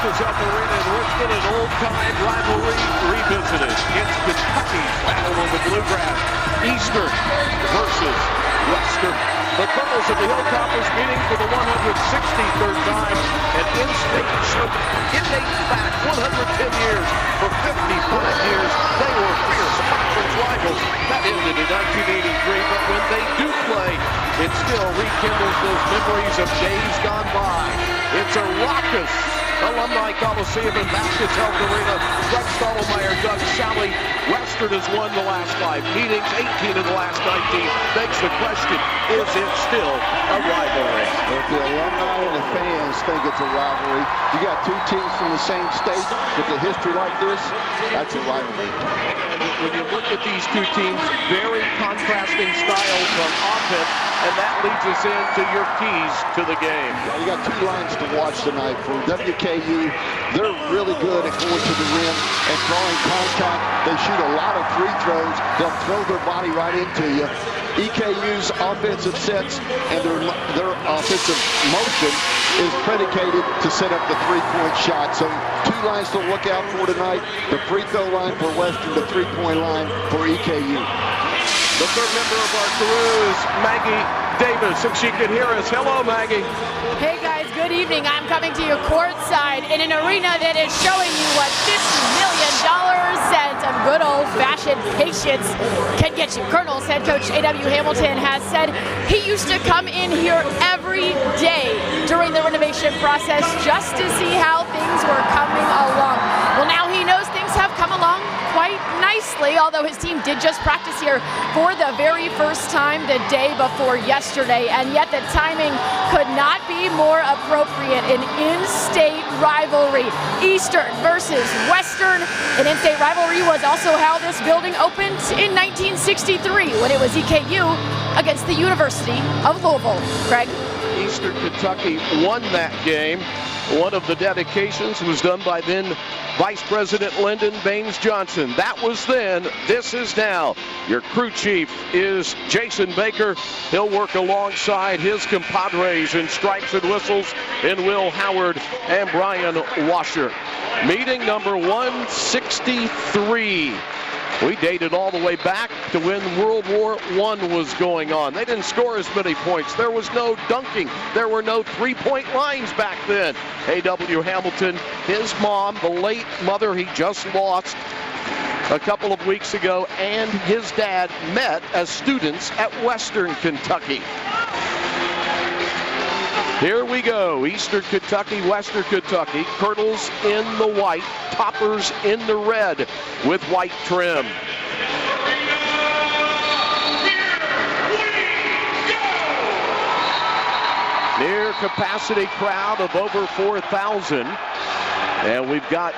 Baptist Health Arena in Richmond, an old-time rivalry revisited. It's Kentucky's battle of the Bluegrass. Eastern versus Western. The Colonels of the Hilltoppers meeting for the 163rd time. An in-state show. It dates back 110 years. For 55 years, they were fierce conference rivals. That ended in 1983, but when they do play, it still rekindles those memories of days gone by. It's a raucous Alumni Coliseum in Baptist Health Arena. Doug Stottlemyre, Doug Sally. Western has won the last 5 meetings, 18 of the last 19. Begs the question, is it still a rivalry? If the alumni and the fans think it's a rivalry, you got 2 teams from the same state with a history like this, that's a rivalry. When you look at these 2 teams, very contrasting styles of offense, and that leads us into your keys to the game. You got 2 lines to watch tonight. For WKU, they're really good at going to the rim and drawing contact. They shoot a lot of free throws. They'll throw their body right into you. EKU's offensive sets and their offensive motion is predicated to set up the 3-point shot. So 2 lines to look out for tonight. The free throw line for Western, the 3-point line for EKU. The third member of our crew is Maggie Davis, if she could hear us. Hello, Maggie. Hey, guys. Good evening. I'm coming to you courtside in an arena that is showing you what $50 million and some good old-fashioned patience can get you. Colonel's head coach A.W. Hamilton has said he used to come in here every day during the renovation process just to see how things were coming along. Well, now he knows things have come along quite nicely, although his team did just practice here for the very first time the day before yesterday, and yet the timing could not be more appropriate. An in-state rivalry, Eastern versus Western. An in-state rivalry was also how this building opened in 1963 when it was EKU against the University of Louisville. Greg? Eastern Kentucky won that game. One of the dedications was done by then Vice President Lyndon Baines Johnson. That was then, this is now. Your crew chief is Jason Baker. He'll work alongside his compadres in stripes and whistles in Will Howard and Brian Washer. Meeting number 163. We dated all the way back to when World War I was going on. They didn't score as many points. There was no dunking. There were no 3-point lines back then. A.W. Hamilton, his mom, the late mother he just lost a couple of weeks ago, and his dad met as students at Western Kentucky. Here we go. Eastern Kentucky, Western Kentucky. Colonels in the white, Toppers in the red with white trim. Near capacity crowd of over 4,000. And we've got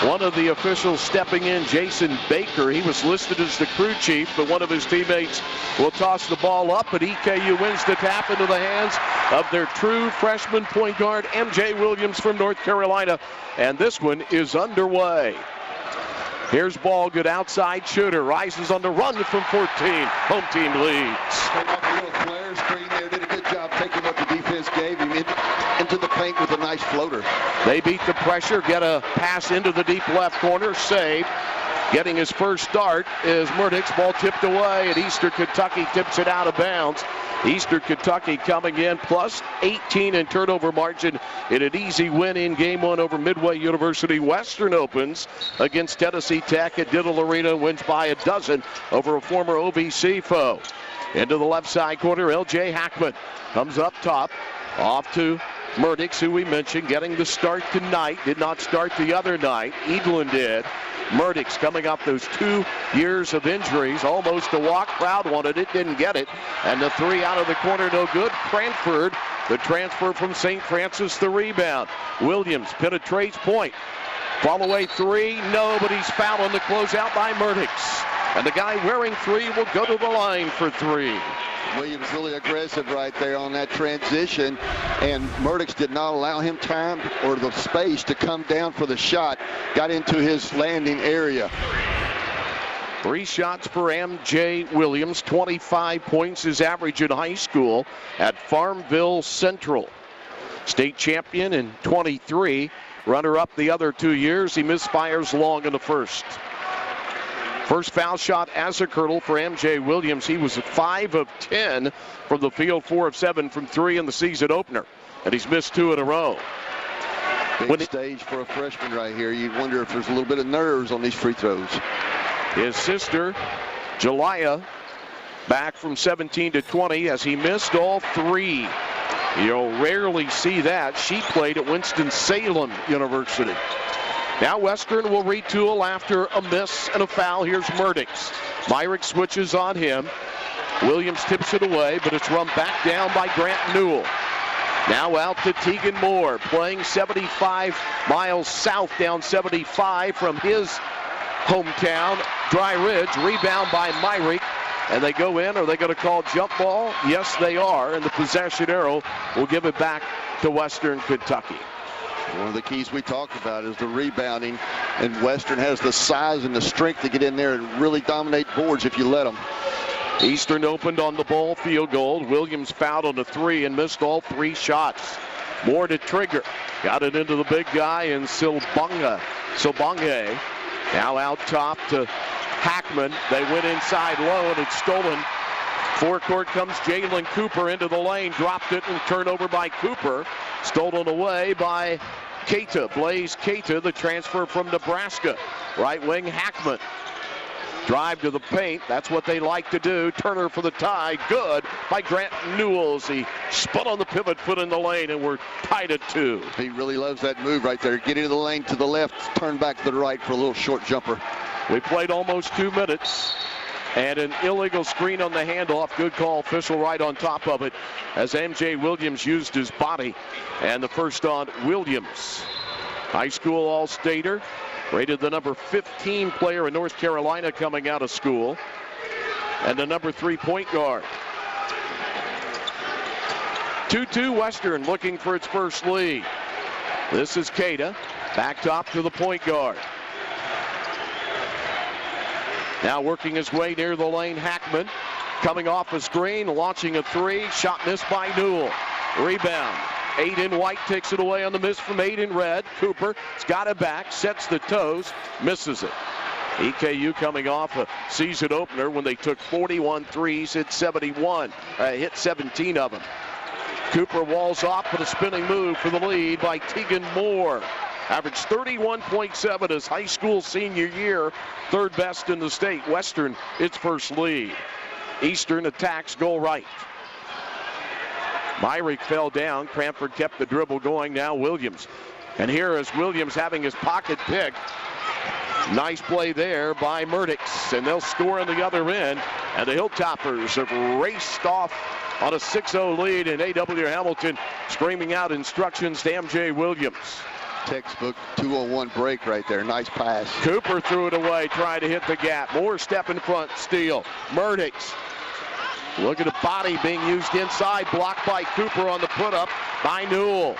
one of the officials stepping in, Jason Baker. He was listed as the crew chief, but one of his teammates will toss the ball up, but EKU wins the tap into the hands of their true freshman point guard, M.J. Williams from North Carolina, and this one is underway. Here's ball, good outside shooter, rises on the run from 14. Home team leads. Came off a little flare screen there, did a good job taking what the defense gave him into the paint with a nice floater. They beat the pressure, get a pass into the deep left corner, save. Getting his first start is Murdick's ball tipped away, and Eastern Kentucky tips it out of bounds. Eastern Kentucky coming in plus 18 in turnover margin in an easy win in game 1 over Midway University. Western opens against Tennessee Tech at Diddle Arena, wins by a dozen over a former OVC foe. Into the left side corner, L.J. Hackman comes up top, off to Murdick, who we mentioned, getting the start tonight. Did not start the other night. Edelin did. Murdick's coming off those 2 years of injuries. Almost a walk. Crowd wanted it, didn't get it. And the 3 out of the corner, no good. Cranford, the transfer from St. Francis, the rebound. Williams penetrates point. Fall away 3, no, but he's fouled on the closeout by Murdick's. And the guy wearing 3 will go to the line for 3. Williams really aggressive right there on that transition, and Murdick's did not allow him time or the space to come down for the shot. Got into his landing area. 3 shots for M.J. Williams, 25 points his average in high school at Farmville Central. State champion in 23, runner-up the other 2 years. He misfires long in the first. First foul shot as a Colonel for M.J. Williams. He was 5 of 10 from the field, 4 of 7 from 3 in the season opener. And he's missed 2 in a row. Big stage for a freshman right here. You wonder if there's a little bit of nerves on these free throws. His sister, Jaliyah, back from 17 to 20 as he missed all 3. You'll rarely see that. She played at Winston-Salem University. Now Western will retool after a miss and a foul. Here's Murdix. Myrick switches on him. Williams tips it away, but it's run back down by Grant Newell. Now out to Tegan Moore, playing 75 miles south, down 75 from his hometown, Dry Ridge. Rebound by Myrick. And they go in. Are they going to call jump ball? Yes, they are. And the possession arrow will give it back to Western Kentucky. One of the keys we talked about is the rebounding, and Western has the size and the strength to get in there and really dominate boards if you let them. Eastern opened on the ball field goal. Williams fouled on the 3 and missed all 3 shots. More to trigger. Got it into the big guy in Silbange. Now out top to Hackman. They went inside low and it's stolen. Forecourt comes Jalen Cooper into the lane. Dropped it and turned over by Cooper. Stolen away by Keita. Blaze Keita, the transfer from Nebraska. Right wing Hackman. Drive to the paint. That's what they like to do. Turner for the tie. Good by Grant Newell. He spun on the pivot foot in the lane, and we're tied at 2. He really loves that move right there. Get into the lane to the left, turn back to the right for a little short jumper. We played almost 2 minutes. And an illegal screen on the handoff. Good call. Official right on top of it as M.J. Williams used his body. And the first on Williams. High school All-Stater. Rated the number 15 player in North Carolina coming out of school. And the number 3 point guard. 2-2 Western looking for its first lead. This is Keita. Back top to the point guard. Now working his way near the lane, Hackman. Coming off a screen, launching a 3. Shot missed by Newell. Rebound. Aiden White takes it away on the miss from Aiden Red. Cooper has got it back, sets the toes, misses it. EKU coming off a season opener when they took 41 threes, hit 71, hit 17 of them. Cooper walls off with a spinning move for the lead by Tegan Moore. Averaged 31.7 his high school senior year, 3rd best in the state. Western, its first lead. Eastern attacks goal right. Myrick fell down. Cranford kept the dribble going. Now Williams. And here is Williams having his pocket pick. Nice play there by Murdix. And they'll score on the other end. And the Hilltoppers have raced off on a 6-0 lead. And A.W. Hamilton screaming out instructions to M.J. Williams. Textbook 2-on-1 break right there. Nice pass. Cooper threw it away, tried to hit the gap. Moore step in front, steal. Murdix. Look at the body being used inside. Blocked by Cooper on the put-up by Newell.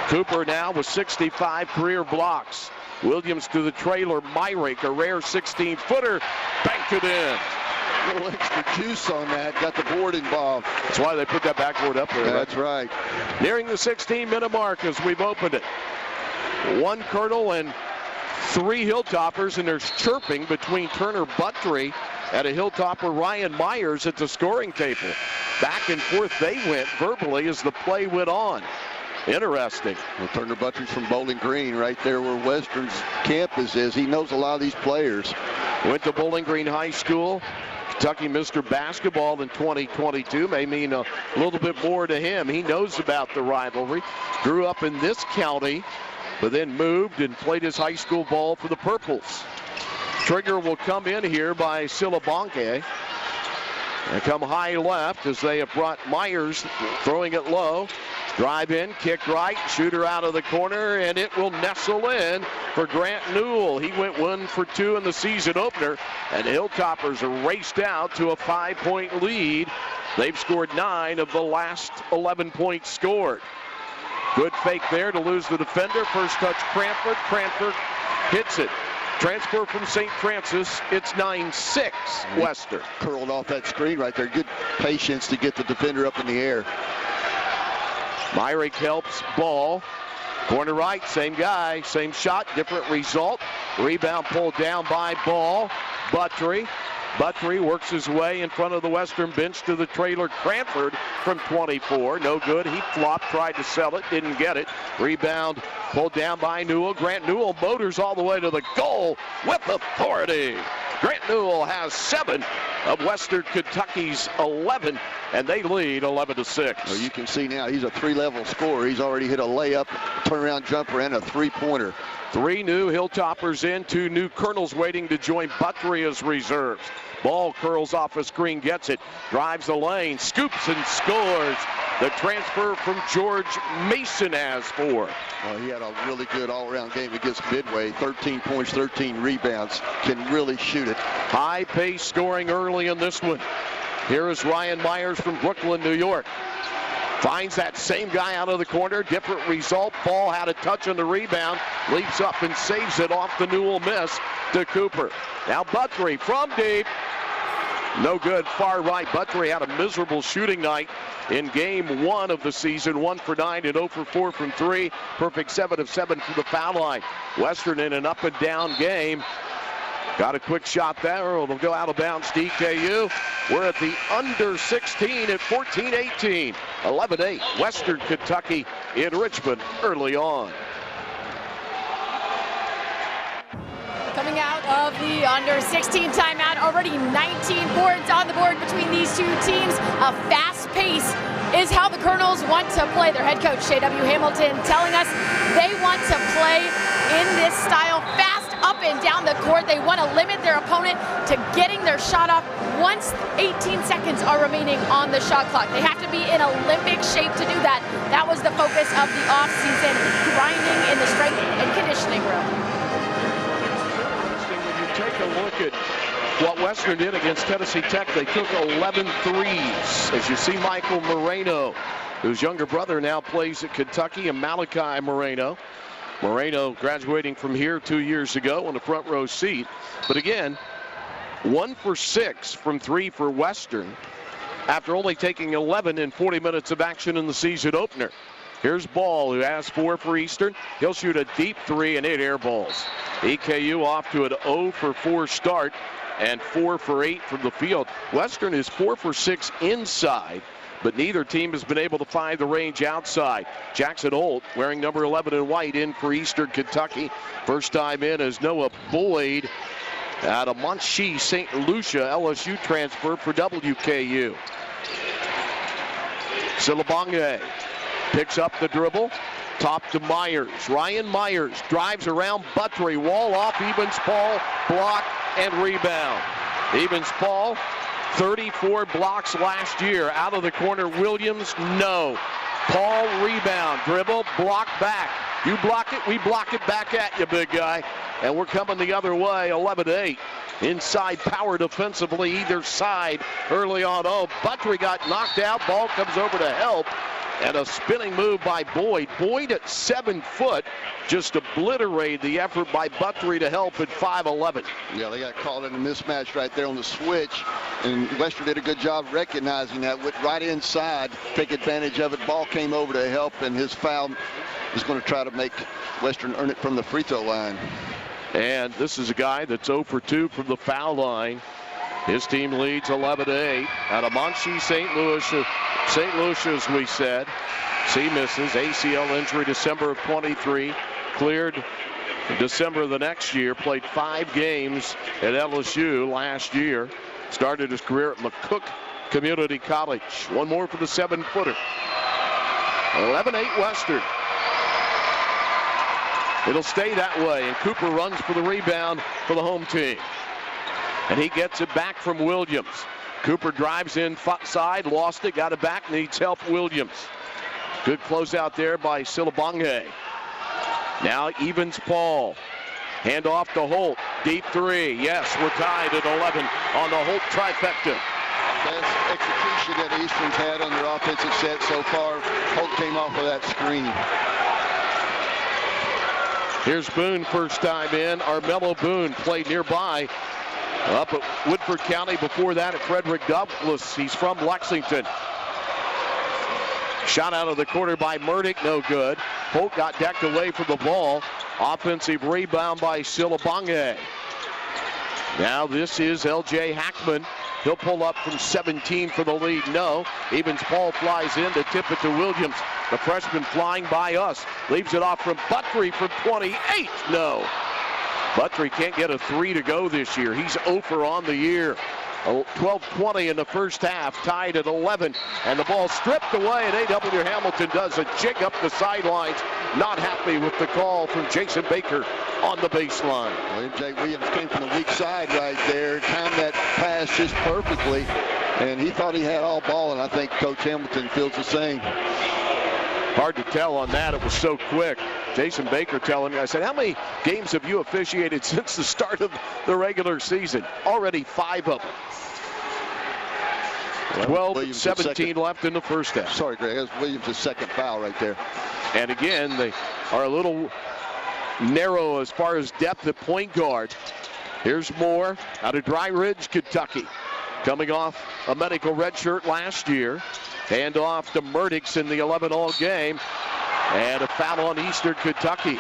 Cooper now with 65 career blocks. Williams to the trailer. Myrick, a rare 16-footer. Banked it in. A little extra juice on that. Got the board involved. That's why they put that backboard up there. That's right. Nearing the 16-minute mark as we've opened it. 1 Colonel and 3 Hilltoppers, and there's chirping between Turner Buttry and a Hilltopper Ryan Myers at the scoring table. Back and forth they went verbally as the play went on. Interesting. Well, Turner Buttry's from Bowling Green, right there where Western's campus is. He knows a lot of these players. Went to Bowling Green High School. Kentucky Mr. Basketball in 2022 may mean a little bit more to him. He knows about the rivalry. Grew up in this county, but then moved and played his high school ball for the Purples. Trigger will come in here by Silbange. And come high left as they have brought Myers throwing it low. Drive in, kick right, shooter out of the corner, and it will nestle in for Grant Newell. He went 1 for 2 in the season opener, and the Hilltoppers are raced out to a 5-point lead. They've scored 9 of the last 11 points scored. Good fake there to lose the defender. First touch Cranford. Cranford hits it. Transfer from St. Francis. It's 9-6 Western. Curled off that screen right there. Good patience to get the defender up in the air. Myrick helps Ball. Corner right, same guy, same shot, different result. Rebound pulled down by Ball. Buttrey. Buttrey works his way in front of the Western bench to the trailer Cranford from 24. No good. He flopped, tried to sell it, didn't get it. Rebound pulled down by Newell. Grant Newell motors all the way to the goal with authority. Grant Newell has 7 of Western Kentucky's 11, and they lead 11-6. Well, you can see now he's a 3-level scorer. He's already hit a layup, turnaround jumper, and a 3-pointer. 3 new Hilltoppers in, 2 new Colonels waiting to join Buttrey as reserves. Ball curls off a screen, gets it, drives the lane, scoops and scores. The transfer from George Mason has 4. Well, he had a really good all-around game against Midway. 13 points, 13 rebounds. Can really shoot it. High-pace scoring early in this one. Here is Ryan Myers from Brooklyn, New York. Finds that same guy out of the corner. Different result. Ball had a touch on the rebound. Leaps up and saves it off the Newell miss to Cooper. Now Buttrey from deep. No good. Far right. Buttrey had a miserable shooting night in game 1 of the season. 1 for 9 and 0 for 4 from 3. Perfect 7 of 7 from the foul line. Western in an up and down game. Got a quick shot there. It'll go out of bounds to EKU. We're at the under 16 at 14-18. 11-8. Western Kentucky in Richmond early on. Coming out of the under 16 timeout, already 19 boards on the board between these two teams. A fast pace is how the Colonels want to play. Their head coach, J.W. Hamilton, telling us they want to play in this style, fast up and down the court. They want to limit their opponent to getting their shot off once 18 seconds are remaining on the shot clock. They have to be in Olympic shape to do that. That was the focus of the offseason, grinding in the strength and conditioning room. Take a look at what Western did against Tennessee Tech. They took 11 threes. As you see, Michael Moreno, whose younger brother now plays at Kentucky, and Malachi Moreno. Moreno graduating from here 2 years ago on the front row seat. But again, 1 for 6 from 3 for Western after only taking 11 in 40 minutes of action in the season opener. Here's Ball, who has 4 for Eastern. He'll shoot a deep 3 and 8 air balls. EKU off to an 0 for 4 start and 4 for 8 from the field. Western is 4 for 6 inside, but neither team has been able to find the range outside. Jackson Holt, wearing number 11 in white, in for Eastern Kentucky. First time in is Noah Boyd out of Montchie St. Lucia, LSU transfer for WKU. Silabonge picks up the dribble, top to Myers. Ryan Myers drives around Buttrey, wall off, Evans-Paul, block and rebound. Evans-Paul, 34 blocks last year. Out of the corner, Williams, no. Paul, rebound, dribble, block back. You block it, we block it back at you, big guy. And we're coming the other way, 11-8. Inside power defensively, either side early on. Oh, Buttrey got knocked out, ball comes over to help. And a spinning move by Boyd. Boyd at 7 foot just obliterated the effort by Buttrey to help at 5'11". Yeah, they got called in a mismatch right there on the switch. And Western did a good job recognizing that. Went right inside, take advantage of it. Ball came over to help, and his foul is going to try to make Western earn it from the free throw line. And this is a guy that's 0 for 2 from the foul line. His team leads 11-8 out of Montchie St. Lucia. St. Lucia, as we said, C misses. ACL injury December of 23. Cleared December of the next year. Played 5 games at LSU last year. Started his career at McCook Community College. One more for the 7-footer. 11-8 Western. It'll stay that way, and Cooper runs for the rebound for the home team. And he gets it back from Williams. Cooper drives inside, lost it, got it back, needs help, Williams. Good closeout there by Silabonge. Now Evans-Paul. Hand off to Holt. Deep 3. Yes, we're tied at 11 on the Holt trifecta. Best execution that Eastern's had on their offensive set so far. Holt came off of that screen. Here's Boone, first time in. Armello Boone played nearby up at Woodford County, before that at Frederick Douglass. He's from Lexington. Shot out of the corner by Murdick, no good. Holt got decked away from the ball. Offensive rebound by Silabonge. Now this is L.J. Hackman. He'll pull up from 17 for the lead. No. Evans Paul flies in to tip it to Williams. The freshman flying by us. Leaves it off from Buttrey from 28. No. Buttrey can't get a 3 to go this year. He's 0 for on the year. 12-20 in the first half, tied at 11, and the ball stripped away, and A.W. Hamilton does a jig up the sidelines. Not happy with the call from Jason Baker on the baseline. Well, M.J. Williams came from the weak side right there, timed that pass just perfectly, and he thought he had all ball, and I think Coach Hamilton feels the same. Hard to tell on that. It was so quick. Jason Baker telling me, I said, how many games have you officiated since the start of the regular season? Already 5 of them. 12-17 left in the first half. Sorry, Greg. That's Williams' second foul right there. And again, they are a little narrow as far as depth at point guard. Here's Moore out of Dry Ridge, Kentucky. Coming off a medical red shirt last year. Hand off to Murdix in the 11-all game. And a foul on Eastern Kentucky.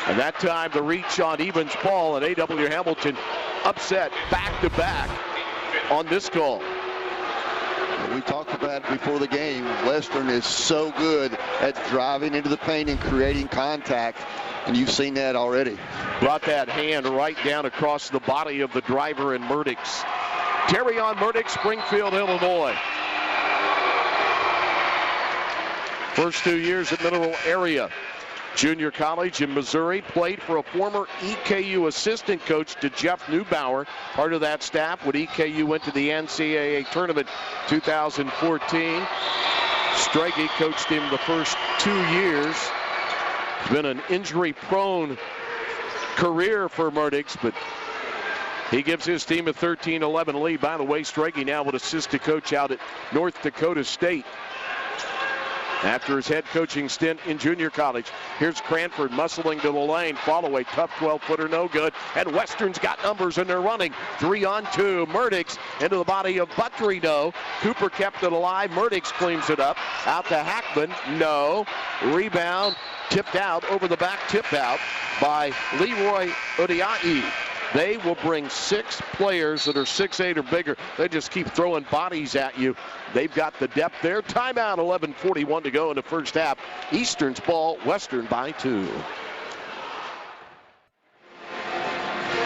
And that time the reach on Evans Paul, and A.W. Hamilton upset back-to-back on this call. We talked about it before the game. Western is so good at driving into the paint and creating contact, and you've seen that already. Brought that hand right down across the body of the driver in Murdix. Terrion Murdix, Springfield, Illinois. First 2 years at Mineral Area Junior College in Missouri. Played for a former EKU assistant coach to Jeff Neubauer. Part of that staff when EKU went to the NCAA tournament 2014. Strege coached him the first 2 years. It's been an injury-prone career for Murdix, but he gives his team a 13-11 lead. By the way, Strege now would assist a coach out at North Dakota State after his head coaching stint in junior college. Here's Cranford muscling to the lane. Follow a tough 12-footer, no good. And Western's got numbers and they're running. 3-on-2. Murdix into the body of Buttrey, no. Cooper kept it alive. Murdix cleans it up. Out to Hackman, no. Rebound, tipped out, over the back, tipped out by Leroy Odiai. They will bring 6 players that are 6'8" or bigger. They just keep throwing bodies at you. They've got the depth there. Timeout, 11:41 to go in the first half. Eastern's ball, Western by 2.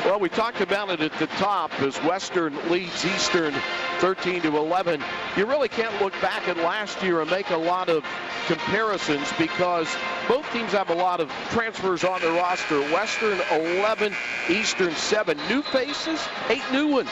Well, we talked about it at the top as Western leads Eastern 13-11. You really can't look back at last year and make a lot of comparisons because both teams have a lot of transfers on their roster. Western 11, Eastern 7. New faces, 8 new ones.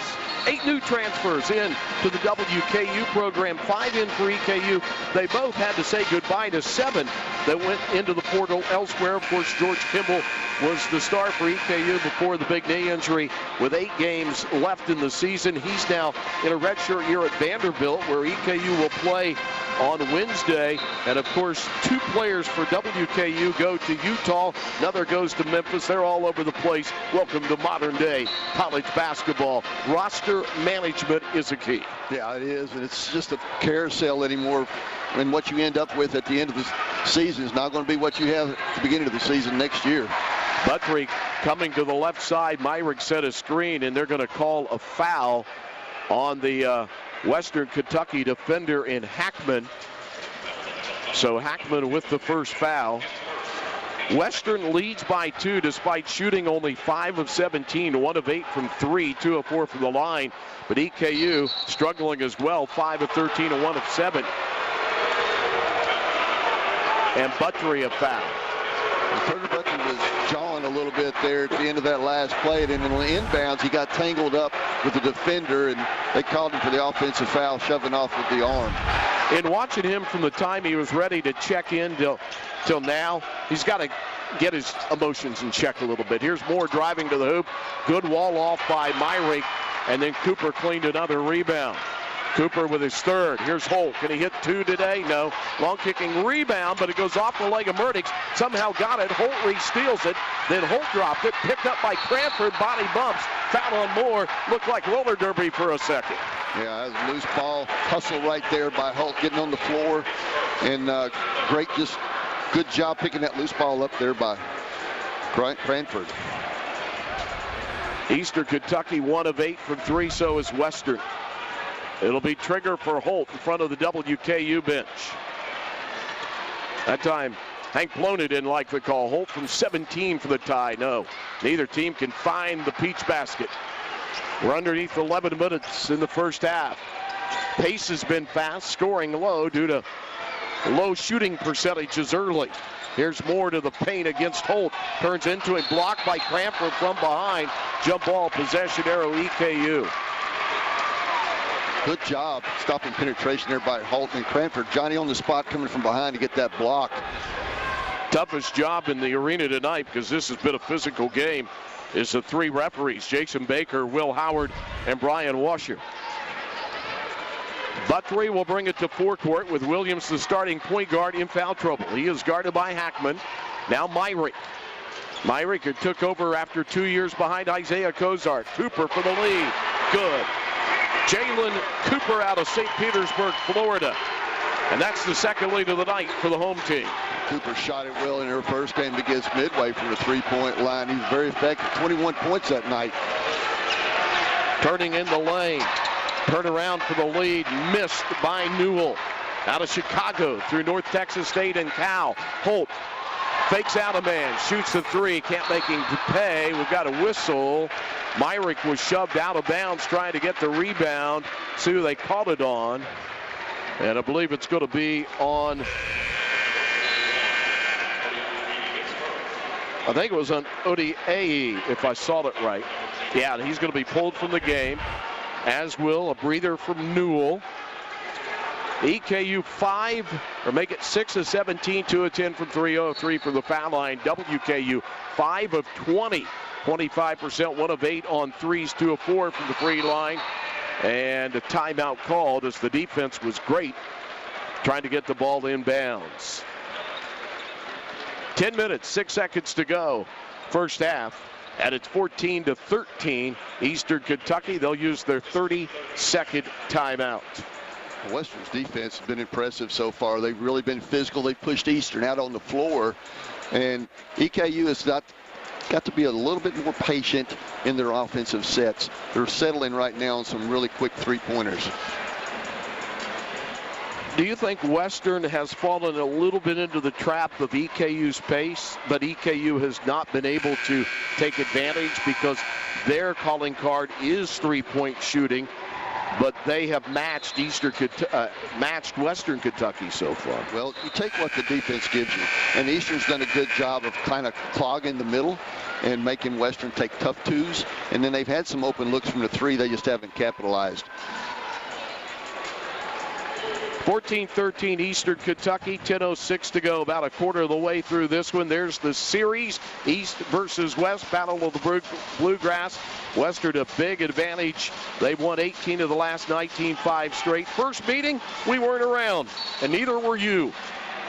8 new transfers in to the WKU program, 5 in for EKU. They both had to say goodbye to 7 that went into the portal elsewhere. Of course, George Kimball was the star for EKU before the big knee injury. With 8 games left in the season, he's now in a redshirt year at Vanderbilt, where EKU will play on Wednesday. And of course, 2 players for WKU go to Utah. Another goes to Memphis. They're all over the place. Welcome to modern day college basketball. Roster management is a key. Yeah, it is. And it's just a carousel anymore. And what you end up with at the end of the season is not going to be what you have at the beginning of the season next year. Buttrey coming to the left side. Myrick set a screen, and they're going to call a foul on the Western Kentucky defender in Hackman. So Hackman with the first foul. Western leads by 2 despite shooting only 5 of 17, 1 of 8 from 3, 2 of 4 from the line. But EKU struggling as well, 5 of 13 and 1 of 7. And Buttrey a foul. Turner Buttrey was jawing a little bit there at the end of that last play, and then on the inbounds he got tangled up with the defender, and they called him for the offensive foul, shoving off with the arm. In watching him from the time he was ready to check in till now, he's got to get his emotions in check a little bit. Here's Moore driving to the hoop. Good wall off by Myrick, and then Cooper cleaned another rebound. Cooper with his third. Here's Holt. Can he hit two today? No. Long kicking rebound, but it goes off the leg of Murdix. Somehow got it. Holt re-steals it. Then Holt dropped it. Picked up by Cranford. Body bumps. Foul on Moore. Looked like roller derby for a second. Yeah, that was a loose ball. Hustle right there by Holt getting on the floor. And great, just good job picking that loose ball up there by Cranford. Eastern Kentucky 1 of 8 from 3, so is Western. It'll be trigger for Holt in front of the WKU bench. That time, Hank Ploney didn't like the call. Holt from 17 for the tie. No, neither team can find the peach basket. We're underneath 11 minutes in the first half. Pace has been fast, scoring low due to low shooting percentages early. Here's Moore to the paint against Holt. Turns into a block by Cranford from behind. Jump ball, possession arrow, EKU. Good job stopping penetration there by Holt and Cranford. Johnny on the spot coming from behind to get that block. Toughest job in the arena tonight, because this has been a physical game, is the three referees, Jason Baker, Will Howard, and Brian Washer. Buttery will bring it to forecourt with Williams, the starting point guard, in foul trouble. He is guarded by Hackman. Now Myrick. Myrick, who took over after 2 years behind Isaiah Cozart. Cooper for the lead. Good. Jalen Cooper out of St. Petersburg, Florida. And that's the second lead of the night for the home team. Cooper shot it well in her first game against Midway from the three-point line. He was very effective, 21 points that night. Turning in the lane. Turn around for the lead, missed by Newell. Out of Chicago through North Texas State and Cal. Holt fakes out a man, shoots the three, can't make him pay. We've got a whistle. Myrick was shoved out of bounds trying to get the rebound. See who they called it on. And I believe it's going to be on, I think it was on Odiaye, if I saw it right. Yeah, he's going to be pulled from the game, as will a breather from Newell. EKU 5, or make it 6 of 17, 2 of 10 from 3, 0 of 3 from the foul line. WKU 5 of 20, 25%, 1 of 8 on threes, 2 of 4 from the free line. And a timeout called as the defense was great, trying to get the ball inbounds. 10 minutes, 6 seconds to go, first half. And it's 14-13, Eastern Kentucky. They'll use their 30-second timeout. Western's defense has been impressive so far. They've really been physical. They pushed Eastern out on the floor. And EKU has got to be a little bit more patient in their offensive sets. They're settling right now on some really quick three-pointers. Do you think Western has fallen a little bit into the trap of EKU's pace, but EKU has not been able to take advantage because their calling card is three-point shooting, but they have matched Western Kentucky so far? Well, you take what the defense gives you, and Eastern's done a good job of kind of clogging the middle and making Western take tough twos, and then they've had some open looks from the three. They just haven't capitalized. 14-13 Eastern Kentucky, 10:06 to go, about a quarter of the way through this one. There's the series, East versus West, battle of the Bluegrass. Western a big advantage. They've won 18 of the last 19, 5 straight. First meeting, we weren't around, and neither were you.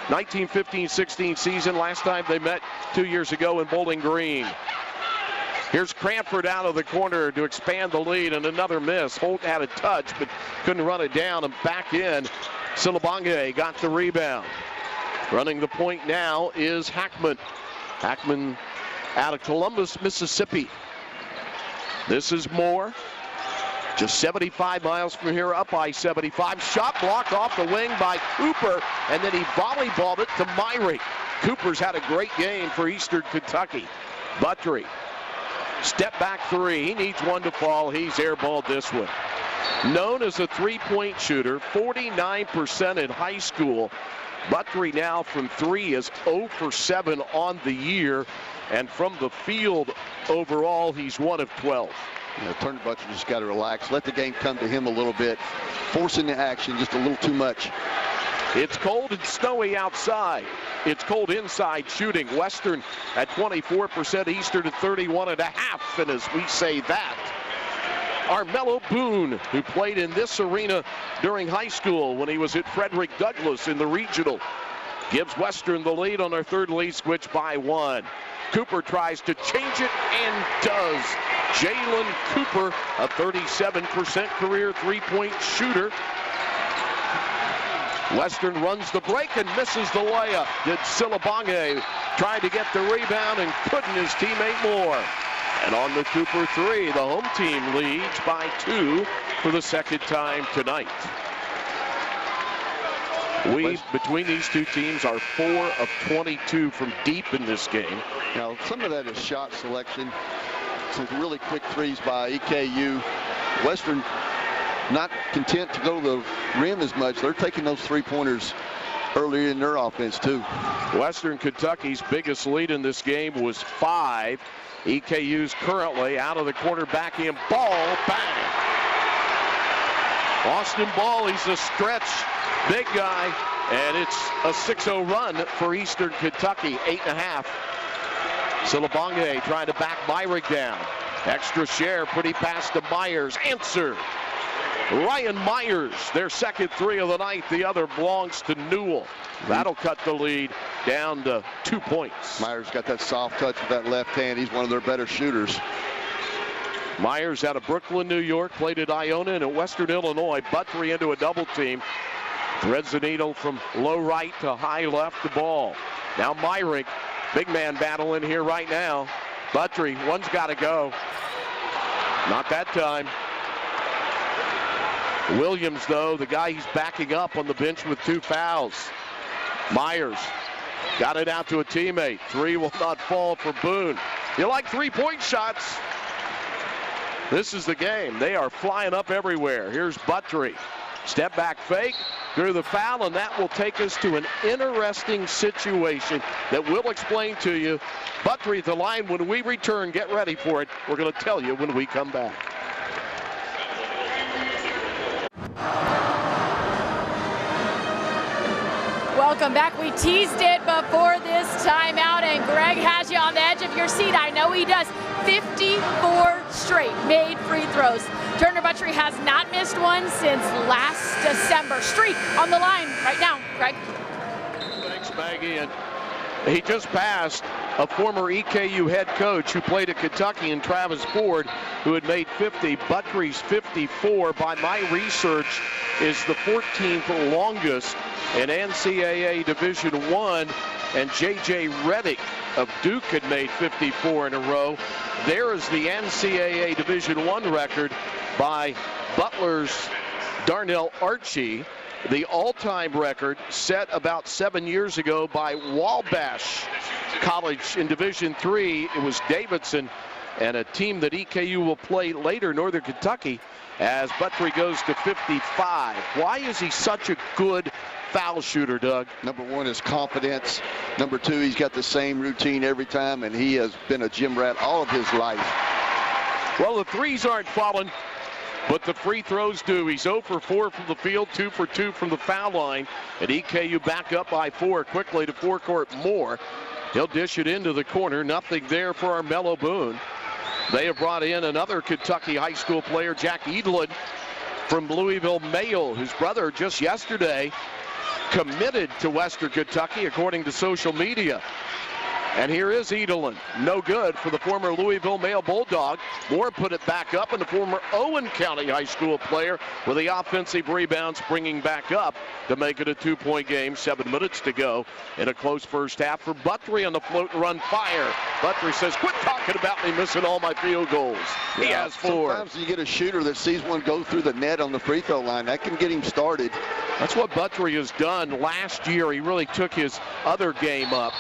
1915-16 season, last time they met 2 years ago in Bowling Green. Here's Cranford out of the corner to expand the lead, and another miss. Holt had a touch, but couldn't run it down, and back in. Silabonge got the rebound. Running the point now is Hackman. Hackman out of Columbus, Mississippi. This is Moore. Just 75 miles from here, up I-75. Shot blocked off the wing by Cooper, and then he volleyballed it to Myrick. Cooper's had a great game for Eastern Kentucky. Buttery. Step back three. He needs one to fall. He's airballed this one. Known as a three-point shooter, 49% in high school. Buttery now from three is 0 for 7 on the year. And from the field overall, he's 1 of 12. Turner Butcher just got to relax. Let the game come to him a little bit. Forcing the action just a little too much. It's cold and snowy outside. It's cold inside shooting. Western at 24%, Eastern at 31.5%. And as we say that, Armello Boone, who played in this arena during high school when he was at Frederick Douglass in the regional, gives Western the lead on our third lead switch by 1. Cooper tries to change it and does. Jalen Cooper, a 37% career three-point shooter. Western runs the break and misses the layup. Did Silabonge trying to get the rebound and couldn't his teammate Moore. And on the Cooper three, the home team leads by 2 for the second time tonight. We, between these two teams, are 4 of 22 from deep in this game. Now, some of that is shot selection. Some really quick threes by EKU. Western not content to go to the rim as much. They're taking those three-pointers earlier in their offense, too. Western Kentucky's biggest lead in this game was 5. EKU's currently out of the corner, back in, ball, bang. Austin Ball, he's a stretch big guy, and it's a 6-0 run for Eastern Kentucky, 8.5. Silabonge trying to back Myrick down. Extra share, pretty pass to Myers, answer. Ryan Myers, their second three of the night. The other belongs to Newell. That'll cut the lead down to 2 points. Myers got that soft touch with that left hand. He's one of their better shooters. Myers out of Brooklyn, New York, played at Iona and at Western Illinois. Buttery into a double team. Threads the needle from low right to high left to Ball. Now Myrick, big man battle in here right now. Buttery, one's got to go. Not that time. Williams, though, the guy he's backing up on the bench with 2 fouls. Myers got it out to a teammate. 3 will not fall for Boone. You like three-point shots? This is the game. They are flying up everywhere. Here's Buttery. Step back fake, drew the foul, and that will take us to an interesting situation that we'll explain to you. Buttery at the line when we return. Get ready for it. We're going to tell you when we come back. Welcome back. We teased it before this timeout, and Greg has you on the edge of your seat. I know he does. 54 straight made free throws. Turner Buttery has not missed one since last December. Streak on the line right now, Greg. Thanks, Maggie. And he just passed a former EKU head coach who played at Kentucky, and Travis Ford, who had made 50. Buttery's 54, by my research, is the 14th longest in NCAA Division I, and J.J. Redick of Duke had made 54 in a row. There is the NCAA Division I record by Butler's Darnell Archie. The all-time record set about 7 years ago by Wabash College in Division III. It was Davidson, and a team that EKU will play later, Northern Kentucky, as Buttery goes to 55. Why is he such a good foul shooter, Doug? Number 1 is confidence. Number 2, he's got the same routine every time, and he has been a gym rat all of his life. Well, the threes aren't falling, but the free throws do. He's 0 for 4 from the field, 2 for 2 from the foul line. And EKU back up by 4 quickly to forecourt Moore. He'll dish it into the corner. Nothing there for Armello Boone. They have brought in another Kentucky high school player, Jack Edlin, from Louisville Mayo, whose brother just yesterday committed to Western Kentucky, according to social media. And here is Edlin. No good for the former Louisville Male Bulldog. Moore put it back up, and the former Owen County High School player with the offensive rebounds bringing back up to make it a 2-point game. 7 minutes to go in a close first half for Buttery on the float and run fire. Buttery says, quit talking about me missing all my field goals. He has 4. Sometimes you get a shooter that sees one go through the net on the free throw line. That can get him started. That's what Buttery has done. Last year, he really took his other game up.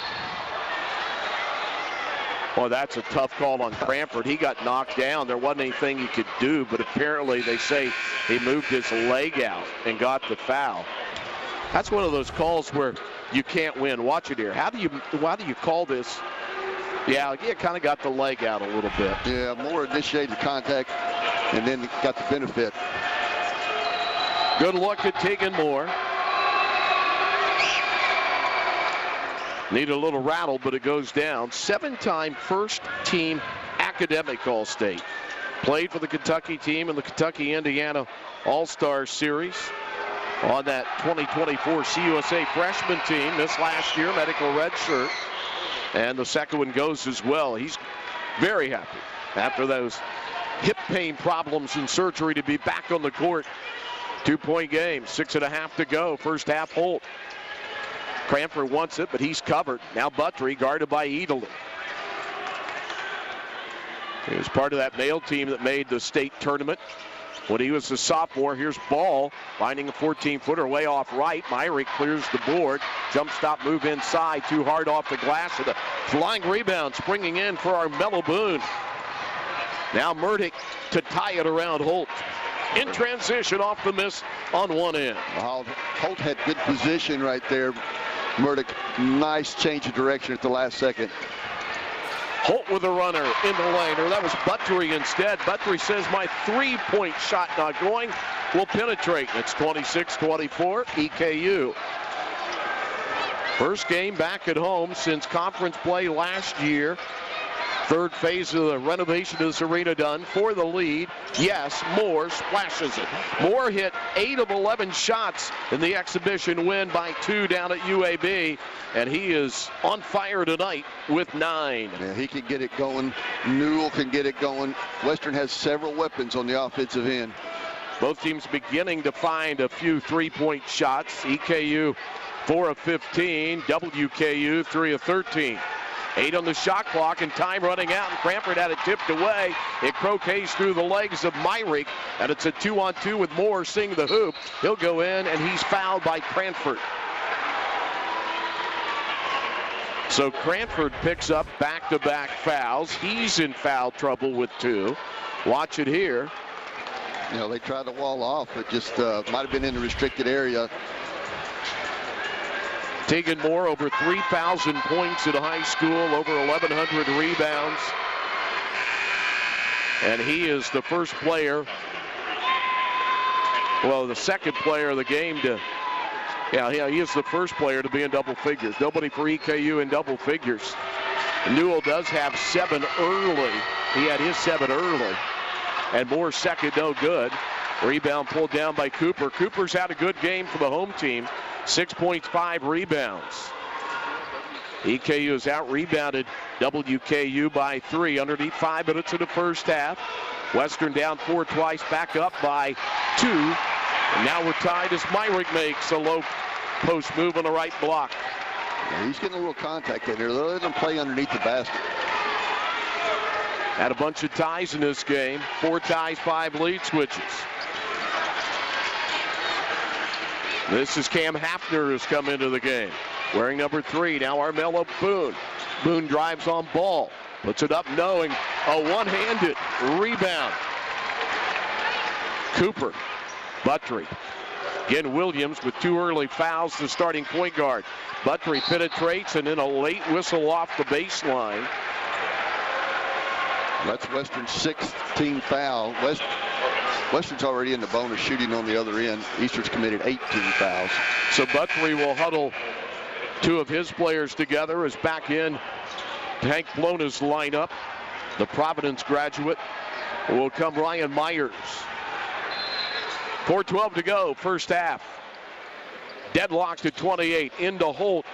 Well, that's a tough call on Cranford. He got knocked down. There wasn't anything he could do, but apparently they say he moved his leg out and got the foul. That's one of those calls where you can't win. Watch it here. Why do you call this? Yeah, he kind of got the leg out a little bit. Yeah, Moore initiated the contact and then got the benefit. Good look at Tegan Moore. Need a little rattle, but it goes down. 7-time first-team academic All-State. Played for the Kentucky team in the Kentucky-Indiana All-Star Series. On that 2024 CUSA freshman team, missed last year, medical red shirt. And the second one goes as well. He's very happy after those hip pain problems and surgery to be back on the court. 2-point game, 6.5 to go. First half, Holt. Cranford wants it, but he's covered. Now Buttrey guarded by Edelman. He was part of that male team that made the state tournament when he was a sophomore. Here's Ball finding a 14-footer way off right. Myrick clears the board. Jump stop move inside. Too hard off the glass. And a flying rebound springing in for our Mellow Boone. Now Murdick to tie it around Holt. In transition off the miss on one end. Wow, Holt had good position right there. Murdick, nice change of direction at the last second. Holt with a runner in the lane, or that was Buttrey instead. Buttrey says my three-point shot not going will penetrate. It's 26-24 EKU. First game back at home since conference play last year. Third phase of the renovation of this arena done for the lead. Yes, Moore splashes it. Moore hit 8 of 11 shots in the exhibition win by 2 down at UAB. And he is on fire tonight with 9. Yeah, he can get it going. Newell can get it going. Western has several weapons on the offensive end. Both teams beginning to find a few three-point shots. EKU 4 of 15. WKU 3 of 13. 8 on the shot clock and time running out, and Cranford had it tipped away. It croquets through the legs of Myrick, and it's a 2-on-2 with Moore seeing the hoop. He'll go in, and he's fouled by Cranford. So Cranford picks up back-to-back fouls. He's in foul trouble with 2. Watch it here. You know, they tried to wall off, but just might have been in the restricted area. Tegan Moore, over 3,000 points at high school, over 1,100 rebounds. And he is the first player, well, the second player of the game to, he is the first player to be in double figures. Nobody for EKU in double figures. Newell does have 7 early. He had his 7 early. And Moore's second, no good. Rebound pulled down by Cooper. Cooper's had a good game for the home team. 6 points, 5 rebounds. EKU has out-rebounded WKU by 3 underneath 5 minutes of the first half. Western down 4 twice, back up by 2. And now we're tied as Myrick makes a low post move on the right block. Yeah, he's getting a little contact in there. They'll let him play underneath the basket. Had a bunch of ties in this game. 4 ties, 5 lead switches. This is Cam Hafner who's come into the game. Wearing number 3, now Armello Boone. Boone drives on Ball. Puts it up knowing a one-handed rebound. Cooper, Buttrey. Again, Williams with 2 early fouls, the starting point guard. Buttrey penetrates and then a late whistle off the baseline. That's Western's 6th team foul. Western's already in the bonus shooting on the other end. Eastern's committed 18 fouls. So Buttrey will huddle 2 of his players together as back in Hank Blona's lineup. The Providence graduate will come Ryan Myers. 4:12 to go, first half. Deadlocked at 28, into Holt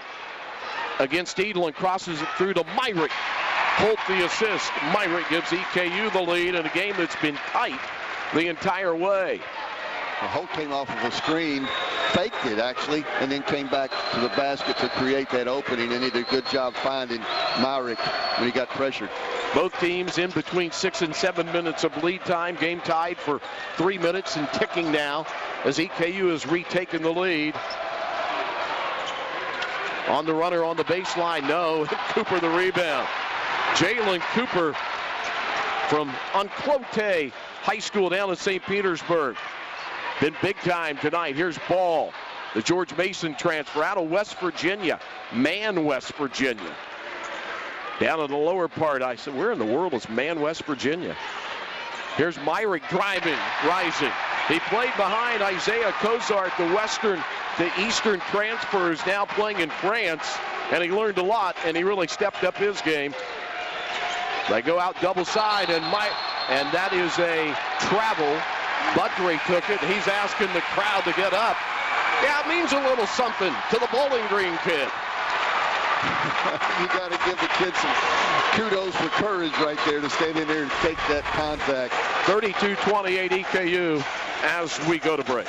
against Edelman, crosses it through to Myrick. Holt the assist. Myrick gives EKU the lead in a game that's been tight the entire way. Well, Holt came off of a screen, faked it actually, and then came back to the basket to create that opening, and he did a good job finding Myrick when he got pressured. Both teams in between 6 and 7 minutes of lead time. Game tied for 3 minutes and ticking now as EKU has retaken the lead. On the runner on the baseline, no. Cooper the rebound. Jalen Cooper from Unclote High School down in St. Petersburg. Been big time tonight. Here's Ball, the George Mason transfer out of West Virginia, West Virginia. Down in the lower part, I said, where in the world is West Virginia? Here's Myrick driving, rising. He played behind Isaiah Cozart, the Eastern transfer, who's now playing in France, and he learned a lot, and he really stepped up his game. They go out double side, and and that is a travel. Buttrey took it. He's asking the crowd to get up. Yeah, it means a little something to the Bowling Green kid. You got to give the kids some kudos for courage right there to stand in there and take that contact. 32-28 EKU as we go to break.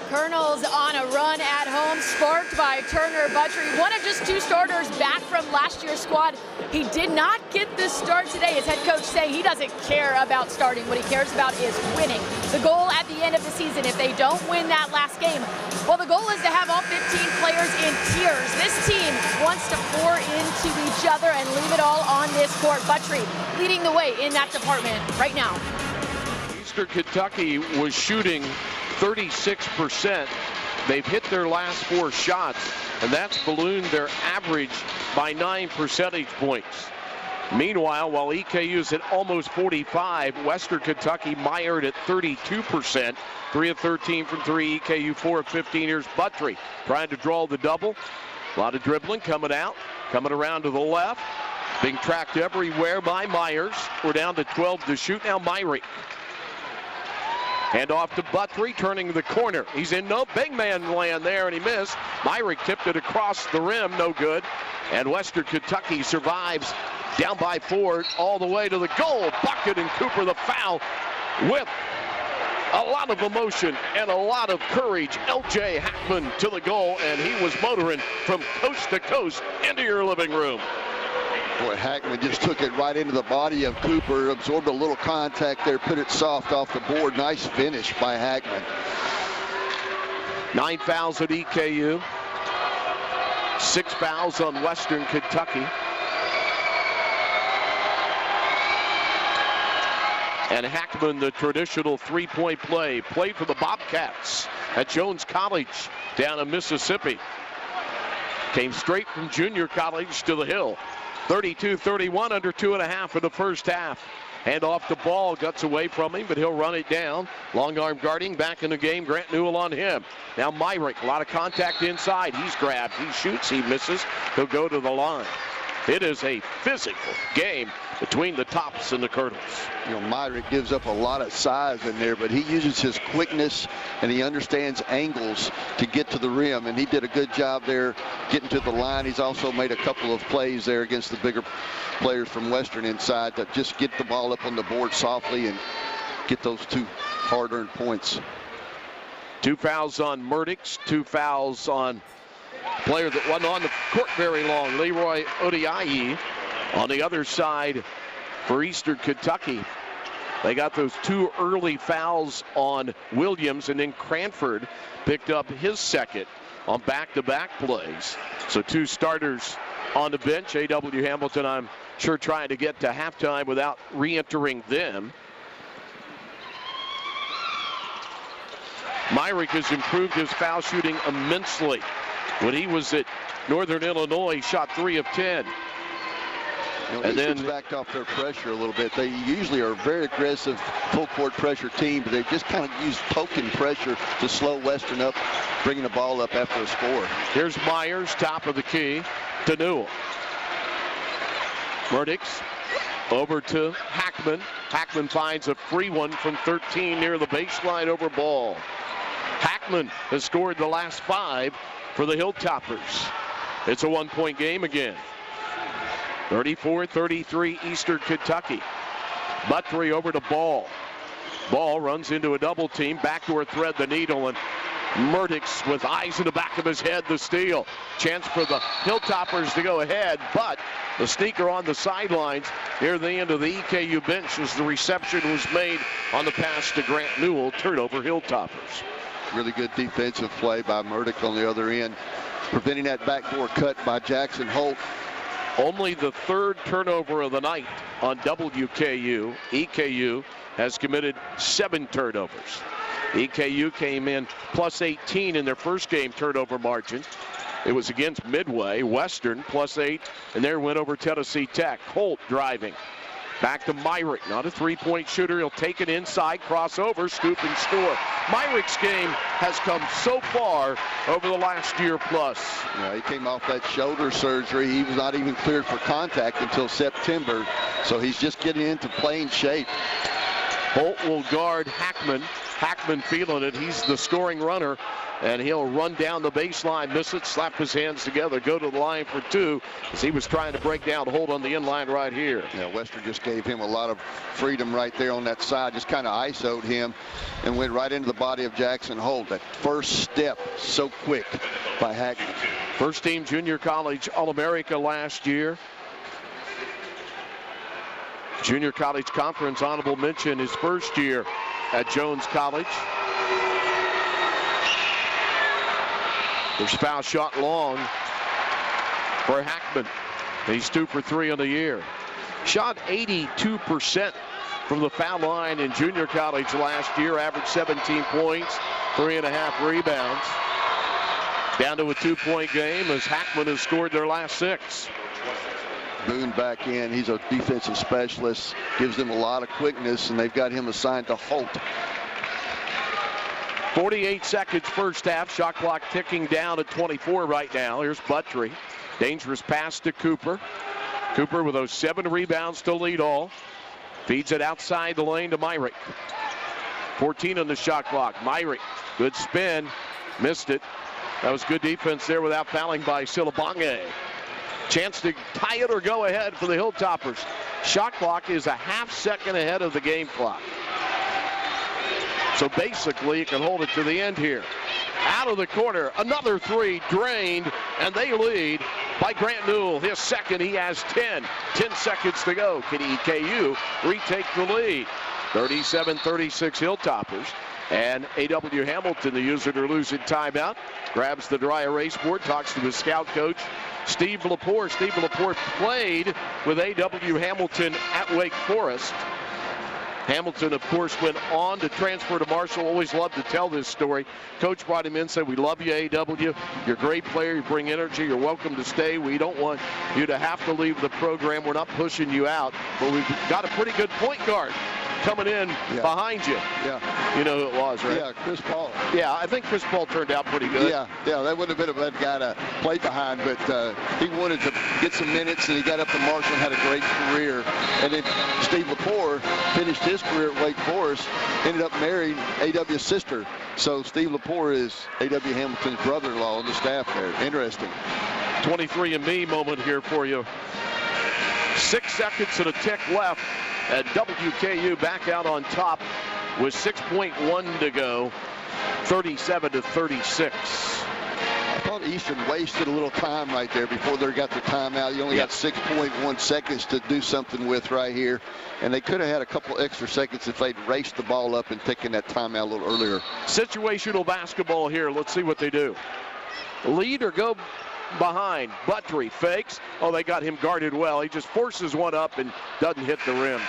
Colonels on a run at home, sparked by Turner Buttrey, one of just 2 starters back from last year's squad. He did not get this start today. His head coach saying he doesn't care about starting. What he cares about is winning. The goal at the end of the season, if they don't win that last game, well, the goal is to have all 15 players in tears. This team wants to pour into each other and leave it all on this court. Buttrey leading the way in that department right now. Eastern Kentucky was shooting 36%. They've hit their last 4 shots, and that's ballooned their average by 9 percentage points. Meanwhile, while EKU's at almost 45, Western Kentucky mired at 32%. 3 of 13 from 3, EKU 4 of 15. Here's Buttrey trying to draw the double. A lot of dribbling coming out, coming around to the left. Being tracked everywhere by Myers. We're down to 12 to shoot now. Myrick. Hand off to Buttrey, turning the corner. He's in no big man land there, and he missed. Myrick tipped it across the rim, no good. And Western Kentucky survives down by 4 all the way to the goal. Bucket and Cooper the foul with a lot of emotion and a lot of courage. L.J. Hackman to the goal, and he was motoring from coast to coast into your living room. Boy, Hackman just took it right into the body of Cooper, absorbed a little contact there, put it soft off the board. Nice finish by Hackman. 9 fouls at EKU. 6 fouls on Western Kentucky. And Hackman, the traditional 3-point play, played for the Bobcats at Jones College down in Mississippi. Came straight from junior college to the Hill. 32-31, under 2.5 in the first half. Hand off the ball, guts away from him, but he'll run it down. Long arm guarding, back in the game, Grant Newell on him. Now Myrick, a lot of contact inside. He's grabbed, he shoots, he misses. He'll go to the line. It is a physical game between the Tops and the Colonels. You know, Myrick gives up a lot of size in there, but he uses his quickness and he understands angles to get to the rim, and he did a good job there getting to the line. He's also made a couple of plays there against the bigger players from Western inside to just get the ball up on the board softly and get those 2 hard-earned points. 2 fouls on Murdix, 2 fouls on player that wasn't on the court very long, Leroy Odiaye. On the other side for Eastern Kentucky, they got those 2 early fouls on Williams, and then Cranford picked up his second on back-to-back plays. So 2 starters on the bench. A.W. Hamilton, I'm sure, trying to get to halftime without re-entering them. Myrick has improved his foul shooting immensely. When he was at Northern Illinois, he shot 3 of 10. You know, and then backed off their pressure a little bit. They usually are a very aggressive full court pressure team, but they just kind of use token pressure to slow Western up, bringing the ball up after a score. Here's Myers, top of the key to Newell. Murdix over to Hackman. Hackman finds a free one from 13 near the baseline over Ball. Hackman has scored the last 5 for the Hilltoppers. It's a 1-point game again. 34-33 Eastern Kentucky. Buttrey over to Ball. Ball runs into a double team, backdoor thread the needle, and Murdix with eyes in the back of his head, the steal. Chance for the Hilltoppers to go ahead, but the sneaker on the sidelines near the end of the EKU bench as the reception was made on the pass to Grant Newell. Turnover Hilltoppers. Really good defensive play by Murdix on the other end, preventing that backdoor cut by Jackson Holt. Only the 3rd turnover of the night on WKU. EKU has committed 7 turnovers. EKU came in plus 18 in their first game turnover margin. It was against Midway. Western plus 8 in their win over Tennessee Tech. Holt driving. Back to Myrick, not a 3-point shooter. He'll take it inside, crossover, scoop and score. Myrick's game has come so far over the last year plus. Yeah, he came off that shoulder surgery. He was not even cleared for contact until September, so he's just getting into playing shape. Holt will guard Hackman. Hackman feeling it. He's the scoring runner, and he'll run down the baseline, miss it, slap his hands together, go to the line for two, as he was trying to break down Holt on the inline right here. Yeah, Western just gave him a lot of freedom right there on that side, just kind of ISO'd him and went right into the body of Jackson Holt. That first step so quick by Hackman. First team junior college All-America last year. Junior College Conference honorable mention his first year at Jones College. There's a foul shot long for Hackman. He's 2 for 3 on the year. Shot 82% from the foul line in junior college last year. Averaged 17 points, 3.5 rebounds. Down to a 2-point game as Hackman has scored their last 6. Boone back in. He's a defensive specialist. Gives them a lot of quickness, and they've got him assigned to Holt. 48 seconds first half. Shot clock ticking down at 24 right now. Here's Buttry. Dangerous pass to Cooper. Cooper with those 7 rebounds to lead all. Feeds it outside the lane to Myrick. 14 on the shot clock. Myrick, good spin. Missed it. That was good defense there without fouling by Silabonge. Chance to tie it or go ahead for the Hilltoppers. Shot clock is a half second ahead of the game clock. So basically, you can hold it to the end here. Out of the corner, another 3 drained, and they lead by Grant Newell. His second, he has 10. 10 seconds to go. Can EKU retake the lead? 37-36 Hilltoppers. And A.W. Hamilton, the user or losing timeout, grabs the dry erase board, talks to his scout coach, Steve Lepore. Steve Lepore played with A.W. Hamilton at Wake Forest. Hamilton, of course, went on to transfer to Marshall. Always loved to tell this story. Coach brought him in, said, "We love you, A.W. You're a great player. You bring energy. You're welcome to stay. We don't want you to have to leave the program. We're not pushing you out. But we've got a pretty good point guard coming in behind you." Yeah. You know who it was, right? Yeah, Chris Paul. Yeah, I think Chris Paul turned out pretty good. Yeah, that wouldn't have been a bad guy to play behind, but he wanted to get some minutes, and he got up to Marshall and had a great career. And then Steve Lepore finished his career at Wake Forest, ended up marrying A.W.'s sister. So Steve Lepore is A.W. Hamilton's brother-in-law on the staff there. Interesting. 23andMe moment here for you. 6 seconds and a tick left. And WKU back out on top with 6.1 to go, 37-36. I thought Eastern wasted a little time right there before they got the timeout. You only got 6.1 seconds to do something with right here. And they could have had a couple extra seconds if they'd raced the ball up and taken that timeout a little earlier. Situational basketball here. Let's see what they do. Lead or go behind. Buttry fakes. Oh, they got him guarded well. He just forces one up and doesn't hit the rim.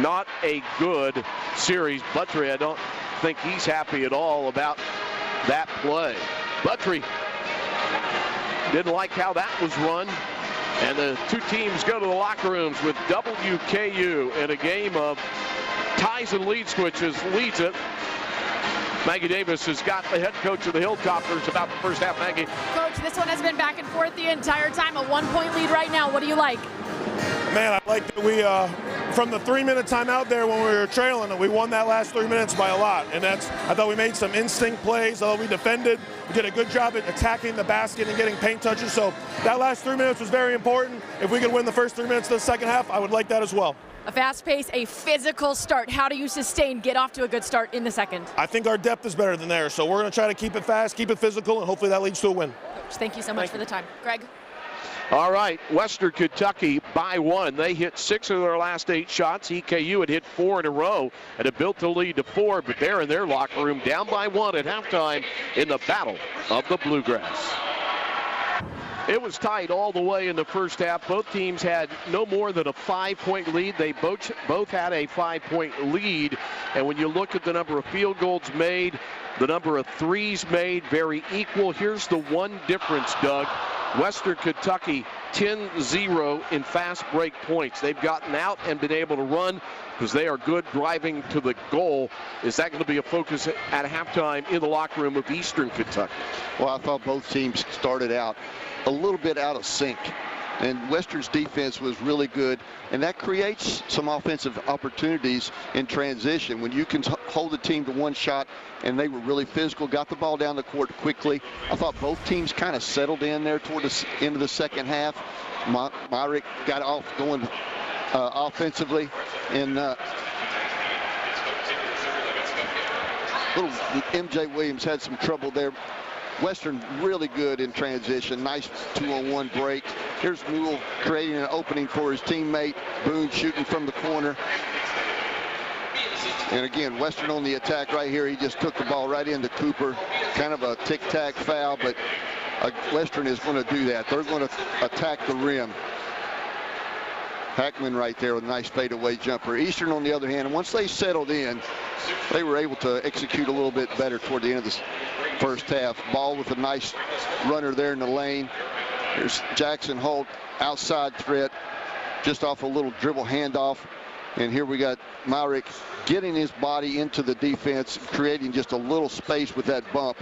Not a good series. Buttry, I don't think he's happy at all about that play. Buttry didn't like how that was run. And the two teams go to the locker rooms with WKU in a game of ties and lead switches. Leads it. Maggie Davis has got the head coach of the Hilltoppers about the first half. Maggie. Coach, this one has been back and forth the entire time. A 1-point lead right now. What do you like? Man, I like that we, from the 3-minute timeout there when we were trailing, we won that last 3 minutes by a lot. And I thought we made some instinct plays. I thought we defended. We did a good job at attacking the basket and getting paint touches. So that last 3 minutes was very important. If we could win the first 3 minutes of the second half, I would like that as well. A fast pace, a physical start. How do you get off to a good start in the second? I think our depth is better than theirs. So we're going to try to keep it fast, keep it physical, and hopefully that leads to a win. Coach, thank you so much for the time. Greg? All right, Western Kentucky by 1. They hit 6 of their last 8 shots. EKU had hit 4 in a row and had built the lead to 4, but they're in their locker room down by 1 at halftime in the Battle of the Bluegrass. It was tight all the way in the first half. Both teams had no more than a 5-point lead. They both had a 5-point lead. And when you look at the number of field goals made, the number of threes made, very equal. Here's the one difference, Doug. Western Kentucky 10-0 in fast break points. They've gotten out and been able to run because they are good driving to the goal. Is that going to be a focus at halftime in the locker room of Eastern Kentucky? Well, I thought both teams started out a little bit out of sync. And Western's defense was really good, and that creates some offensive opportunities in transition. When you can hold the team to one shot, and they were really physical, got the ball down the court quickly. I thought both teams kind of settled in there toward the end of the second half. Myrick got off going offensively, and little MJ Williams had some trouble there. Western really good in transition. Nice 2-on-1 break. Here's Newell creating an opening for his teammate. Boone shooting from the corner. And again, Western on the attack right here. He just took the ball right into Cooper. Kind of a tic-tac foul, but Western is going to do that. They're going to attack the rim. Hackman right there with a nice fadeaway jumper. Eastern, on the other hand, once they settled in, they were able to execute a little bit better toward the end of the first half. Ball with a nice runner there in the lane. Here's Jackson Holt, outside threat, just off a little dribble handoff. And here we got Myrick getting his body into the defense, creating just a little space with that bump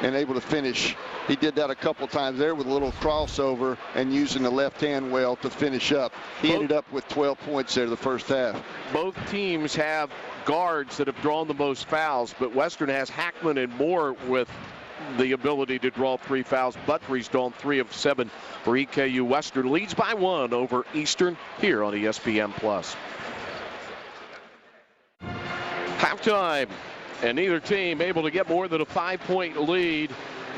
and able to finish. He did that a couple times there with a little crossover and using the left hand well to finish up. He ended up with 12 points there the first half. Both teams have guards that have drawn the most fouls, but Western has Hackman and Moore with the ability to draw 3 fouls. Buttery's drawn 3 of 7 for EKU. Western leads by 1 over Eastern here on ESPN+. Halftime, and neither team able to get more than a 5-point lead.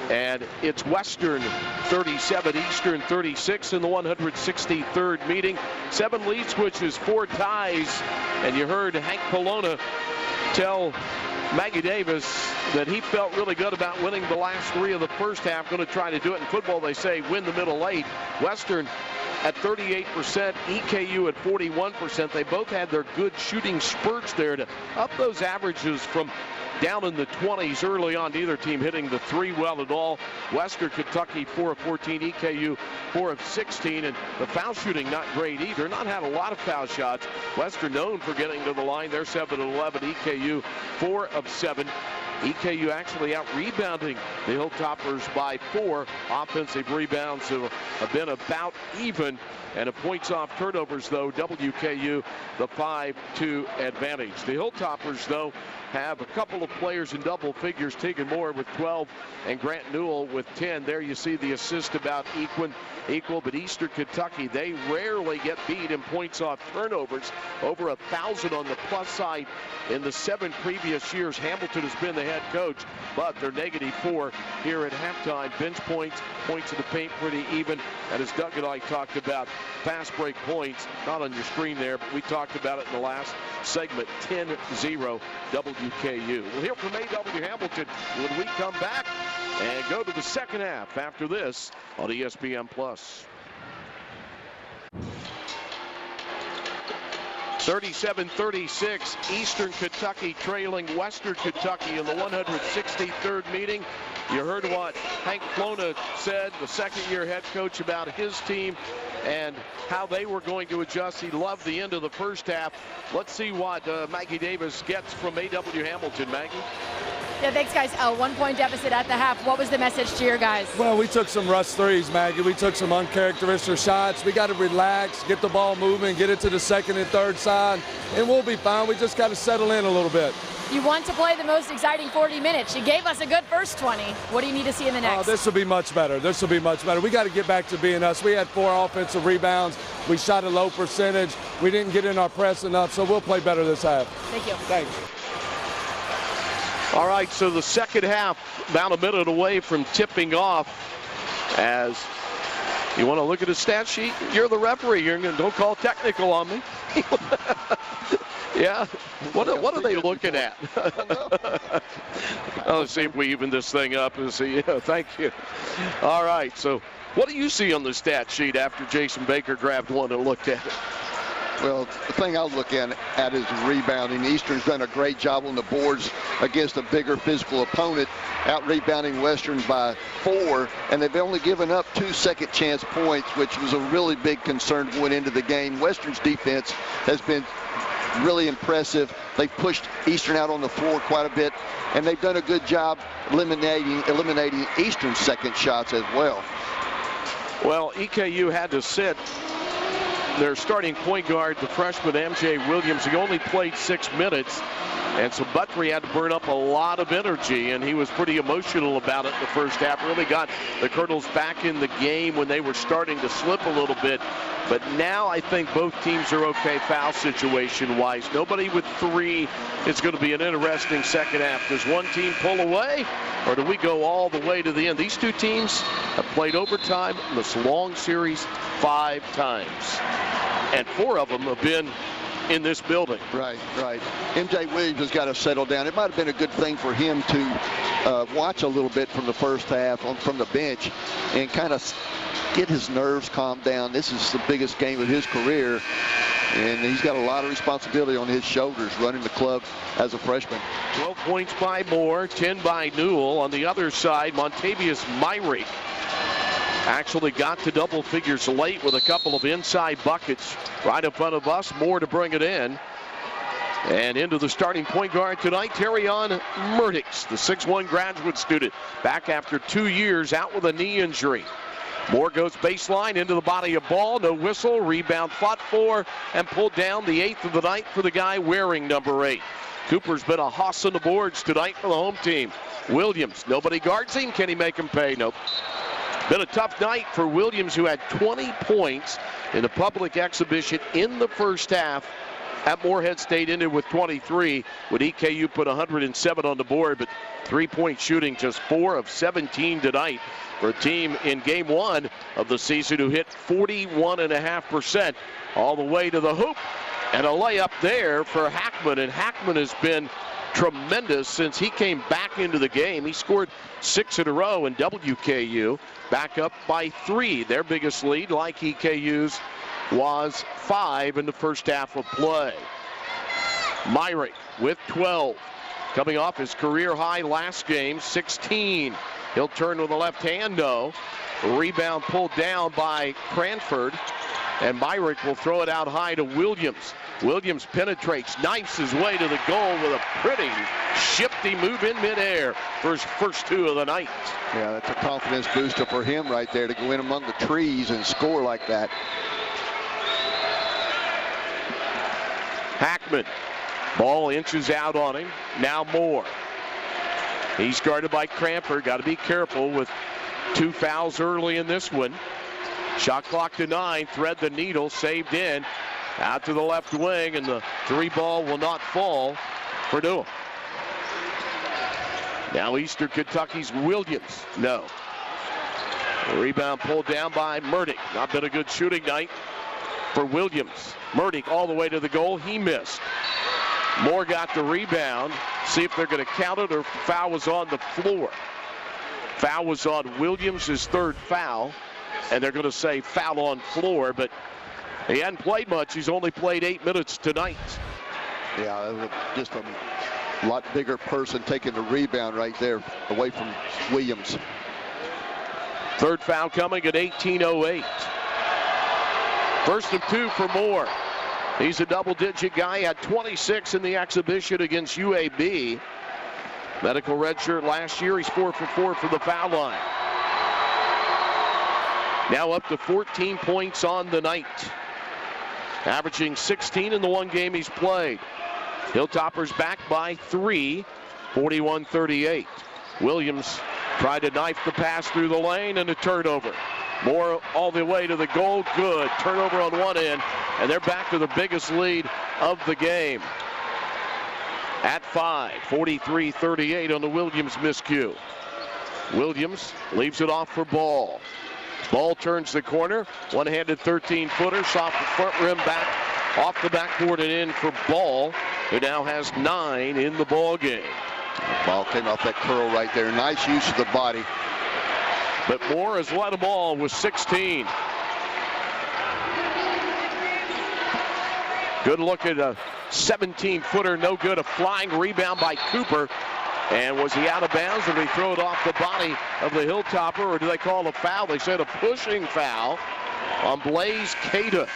And it's Western 37, Eastern 36 in the 163rd meeting. 7 lead switches, 4 ties. And you heard Hank Polona tell Maggie Davis that he felt really good about winning the last 3 of the first half. Going to try to do it in football. They say win the middle late. Western at 38%, EKU at 41%. They both had their good shooting spurts there to up those averages from down in the 20s early on. Neither team hitting the 3 well at all. Western Kentucky 4 of 14, EKU 4 of 16, and the foul shooting not great either. Not had a lot of foul shots. Western known for getting to the line. They're 7 of 11, EKU 4 of 7. EKU actually out rebounding the Hilltoppers by 4. Offensive rebounds have been about even. And a points off turnovers, though, WKU the 5-2 advantage. The Hilltoppers, though, have a couple of players in double figures. Tegan Moore with 12 and Grant Newell with 10. There you see the assist about equal, but Eastern Kentucky, they rarely get beat in points off turnovers. Over 1,000 on the plus side in the 7 previous years. Hamilton has been the head coach, but they're -4 here at halftime. Bench points in the paint pretty even. And as Doug and I talked about, fast break points, not on your screen there, but we talked about it in the last segment. 10-0 WKU. We'll hear from A.W. Hamilton when we come back and go to the second half after this on ESPN+. 37-36, Eastern Kentucky trailing Western Kentucky in the 163rd meeting. You heard what Hank Polona said, the second-year head coach, about his team and how they were going to adjust. He loved the end of the first half. Let's see what Maggie Davis gets from A.W. Hamilton. Maggie? Yeah, thanks, guys. 1-point deficit at the half. What was the message to your guys? Well, we took some rush threes, Maggie. We took some uncharacteristic shots. We got to relax, get the ball moving, get it to the second and third side, and we'll be fine. We just got to settle in a little bit. You want to play the most exciting 40 minutes. You gave us a good first 20. What do you need to see in the next? Oh, this will be much better. This will be much better. We got to get back to being us. We had 4 offensive rebounds. We shot a low percentage. We didn't get in our press enough, so we'll play better this half. Thank you. Thanks. All right, so the second half about a minute away from tipping off. As you want to look at the stat sheet, you're the referee. Don't call technical on me. Yeah, what are they looking at? Let's see if we even this thing up and see. Yeah, thank you. All right, so what do you see on the stat sheet after Jason Baker grabbed one and looked at it? Well, the thing I'll look at is rebounding. Eastern's done a great job on the boards against a bigger physical opponent, out-rebounding Western by 4, and they've only given up 2 second-chance points, which was a really big concern going into the game. Western's defense has been really impressive. They've pushed Eastern out on the floor quite a bit, and they've done a good job eliminating Eastern's second shots as well. Well, EKU had to sit their starting point guard, the freshman MJ Williams. He only played 6 minutes, and so Buckley had to burn up a lot of energy, and he was pretty emotional about it in the first half. Really got the Colonels back in the game when they were starting to slip a little bit. But now I think both teams are okay foul situation-wise. Nobody with 3. It's going to be an interesting second half. Does one team pull away, or do we go all the way to the end? These two teams have played overtime in this long series 5 times, and 4 of them have been in this building. Right. MJ Williams has got to settle down. It might have been a good thing for him to watch a little bit from the first half from the bench and kind of get his nerves calmed down. This is the biggest game of his career, and he's got a lot of responsibility on his shoulders running the club as a freshman. 12 points by Moore, 10 by Newell. On the other side, Montavious Myrick actually got to double figures late with a couple of inside buckets right in front of us. Moore to bring it in. And into the starting point guard tonight, Terrion Murdix, the 6'1 graduate student, back after 2 years out with a knee injury. Moore goes baseline into the body of ball. No whistle. Rebound fought for and pulled down, the 8th of the night for the guy wearing number 8. Cooper's been a hoss on the boards tonight for the home team. Williams, nobody guards him. Can he make him pay? Nope. Been a tough night for Williams, who had 20 points in the public exhibition in the first half. At Moorhead State ended with 23, with EKU put 107 on the board, but 3-point shooting just 4 of 17 tonight for a team in game 1 of the season who hit 41.5% all the way to the hoop. And a layup there for Hackman, and Hackman has been tremendous since he came back into the game. He scored 6 in a row, and WKU back up by 3. Their biggest lead, like EKU's, was 5 in the first half of play. Myrick with 12. Coming off his career high last game, 16. He'll turn with the left hand, though. Rebound pulled down by Cranford, and Myrick will throw it out high to Williams. Williams penetrates, knifes his way to the goal with a pretty shifty move in midair for his first 2 of the night. Yeah, that's a confidence booster for him right there to go in among the trees and score like that. Hackman, ball inches out on him. Now Moore. He's guarded by Cranford. Got to be careful with 2 fouls early in this one. Shot clock to 9. Thread the needle. Saved in. Out to the left wing, and the 3 ball will not fall for Newell. Now Eastern Kentucky's Williams. No. Rebound pulled down by Murdick. Not been a good shooting night for Williams. Murdick all the way to the goal. He missed. Moore got the rebound. See if they're going to count it, or if the foul was on the floor. Foul was on Williams, his 3rd foul, and they're going to say foul on floor, but he hadn't played much. He's only played 8 minutes tonight. Yeah, just a lot bigger person taking the rebound right there away from Williams. 3rd foul coming at 18:08. First of 2 for Moore. He's a double-digit guy, had 26 in the exhibition against UAB. Medical redshirt last year. He's 4 for 4 from the foul line. Now up to 14 points on the night. Averaging 16 in the 1 game he's played. Hilltoppers back by 3, 41-38. Williams tried to knife the pass through the lane, and a turnover. Moore all the way to the goal. Good. Turnover on one end, and they're back to the biggest lead of the game. At 5, 43-38 on the Williams miscue. Williams leaves it off for Ball. Ball turns the corner. One-handed 13-footer. Soft front rim back off the backboard and in for Ball, who now has 9 in the ball game. Ball came off that curl right there. Nice use of the body. But Moore has led them all with 16. Good look at a 17-footer, no good. A flying rebound by Cooper. And was he out of bounds, or did he throw it off the body of the Hilltopper, or do they call a foul? They said a pushing foul on Blaze Cada.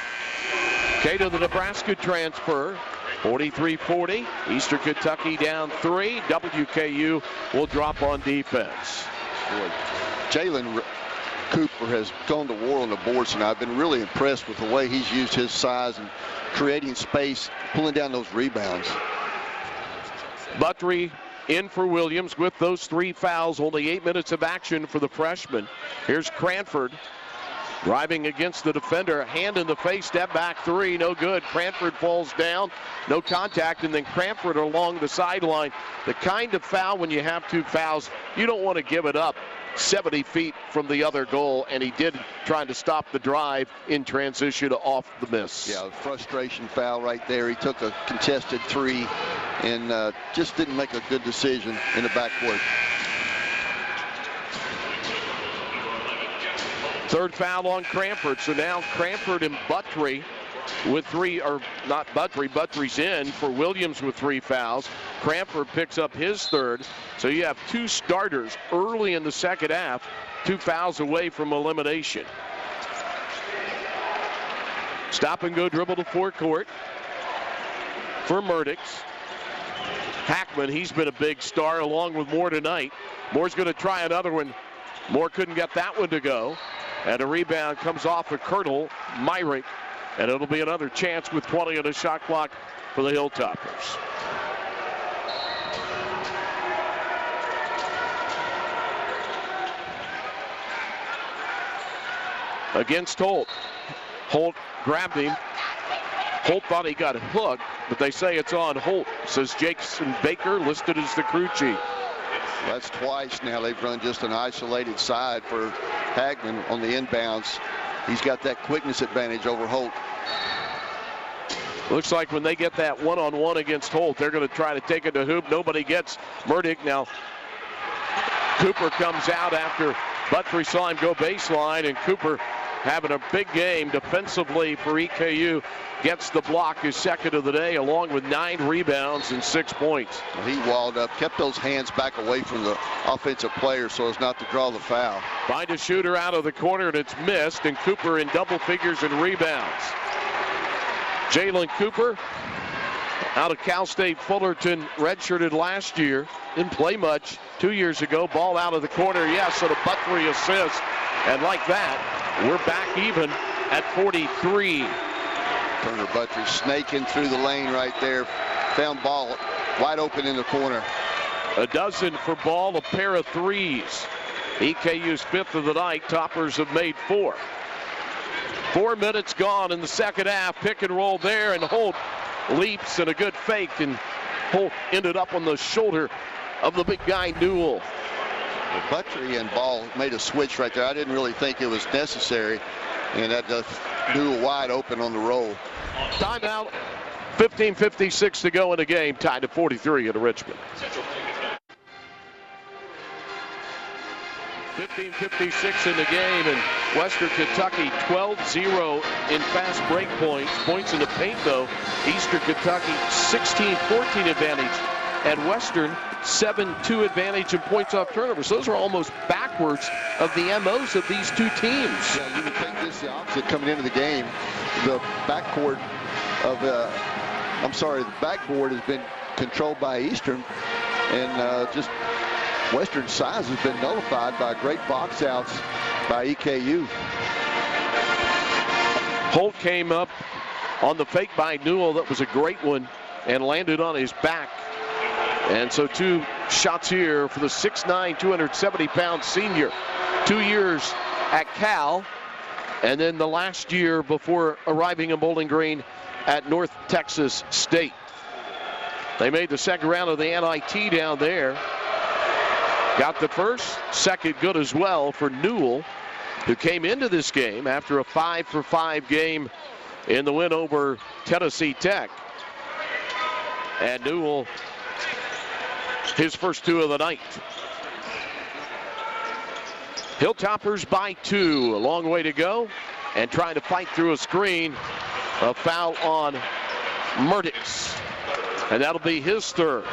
Cada, the Nebraska transfer, 43-40. Eastern Kentucky down 3. WKU will drop on defense. Boy, Jalen Cooper has gone to war on the boards tonight. I've been really impressed with the way he's used his size and creating space, pulling down those rebounds. Buttrey in for Williams with those 3 fouls. Only 8 minutes of action for the freshman. Here's Cranford driving against the defender. Hand in the face, step back 3, no good. Cranford falls down, no contact, and then Cranford along the sideline. The kind of foul when you have 2 fouls, you don't want to give it up 70 feet from the other goal, and he did, trying to stop the drive in transition off the miss. Yeah, frustration foul right there. He took a contested 3 and just didn't make a good decision in the backcourt. Third foul on Cranford, so now Cranford and Buttrey with 3, or not Buttrey, Buttrey's in for Williams with 3 fouls. Cranford picks up his 3rd, so you have 2 starters early in the second half, 2 fouls away from elimination. Stop and go dribble to forecourt for Murdix. Hackman, he's been a big star along with Moore tonight. Moore's going to try another one. Moore couldn't get that one to go. And a rebound comes off of Kirtle, Myrick, and it'll be another chance with 20 on the shot clock for the Hilltoppers. Against Holt. Holt grabbed him. Holt thought he got hooked, but they say it's on Holt, says Jason Baker, listed as the crew chief. That's twice now they've run just an isolated side for Hagman on the inbounds. He's got that quickness advantage over Holt. Looks like when they get that one-on-one against Holt, they're going to try to take it to hoop. Nobody gets Murdick. Now, Cooper comes out after Buttrey saw him go baseline, and Cooper having a big game defensively for EKU. Gets the block, his 2nd of the day, along with 9 rebounds and 6 points. He walled up, kept those hands back away from the offensive player so as not to draw the foul. Find a shooter out of the corner, and it's missed, and Cooper in double figures in rebounds. Jalen Cooper out of Cal State Fullerton, redshirted last year. Didn't play much 2 years ago. Ball out of the corner, yes, and a Buttrey assist. And like that, we're back even at 43. Turner Buttrey snaking through the lane right there. Found Ball wide open in the corner. A dozen for Ball, a pair of 3s. EKU's 5th of the night. Toppers have made 4. 4 minutes gone in the second half. Pick and roll there, and Holt leaps and a good fake, and Holt ended up on the shoulder of the big guy Newell. Buttrey and Ball made a switch right there. I didn't really think it was necessary, and that Newell wide open on the roll. Timeout. 15:56 to go in the game. Tied to 43 at Richmond. 15:56 in the game, and Western Kentucky 12-0 in fast break points. Points in the paint, though. Eastern Kentucky 16-14 advantage, and Western 7-2 advantage in points off turnovers. Those are almost backwards of the MOs of these 2 teams. Yeah, you would think this is the opposite coming into the game. The backboard has been controlled by Eastern, and just Western size has been nullified by great box outs by EKU. Holt came up on the fake by Newell. That was a great one, and landed on his back. And so 2 shots here for the 6'9", 270-pound senior. 2 years at Cal, and then the last year before arriving in Bowling Green at North Texas State. They made the second round of the NIT down there. Got the first, second good as well for Newell, who came into this game after a 5-for-5 game in the win over Tennessee Tech. And Newell, his first 2 of the night. Hilltoppers by 2, a long way to go, and trying to fight through a screen. A foul on Murdix. And that'll be his third.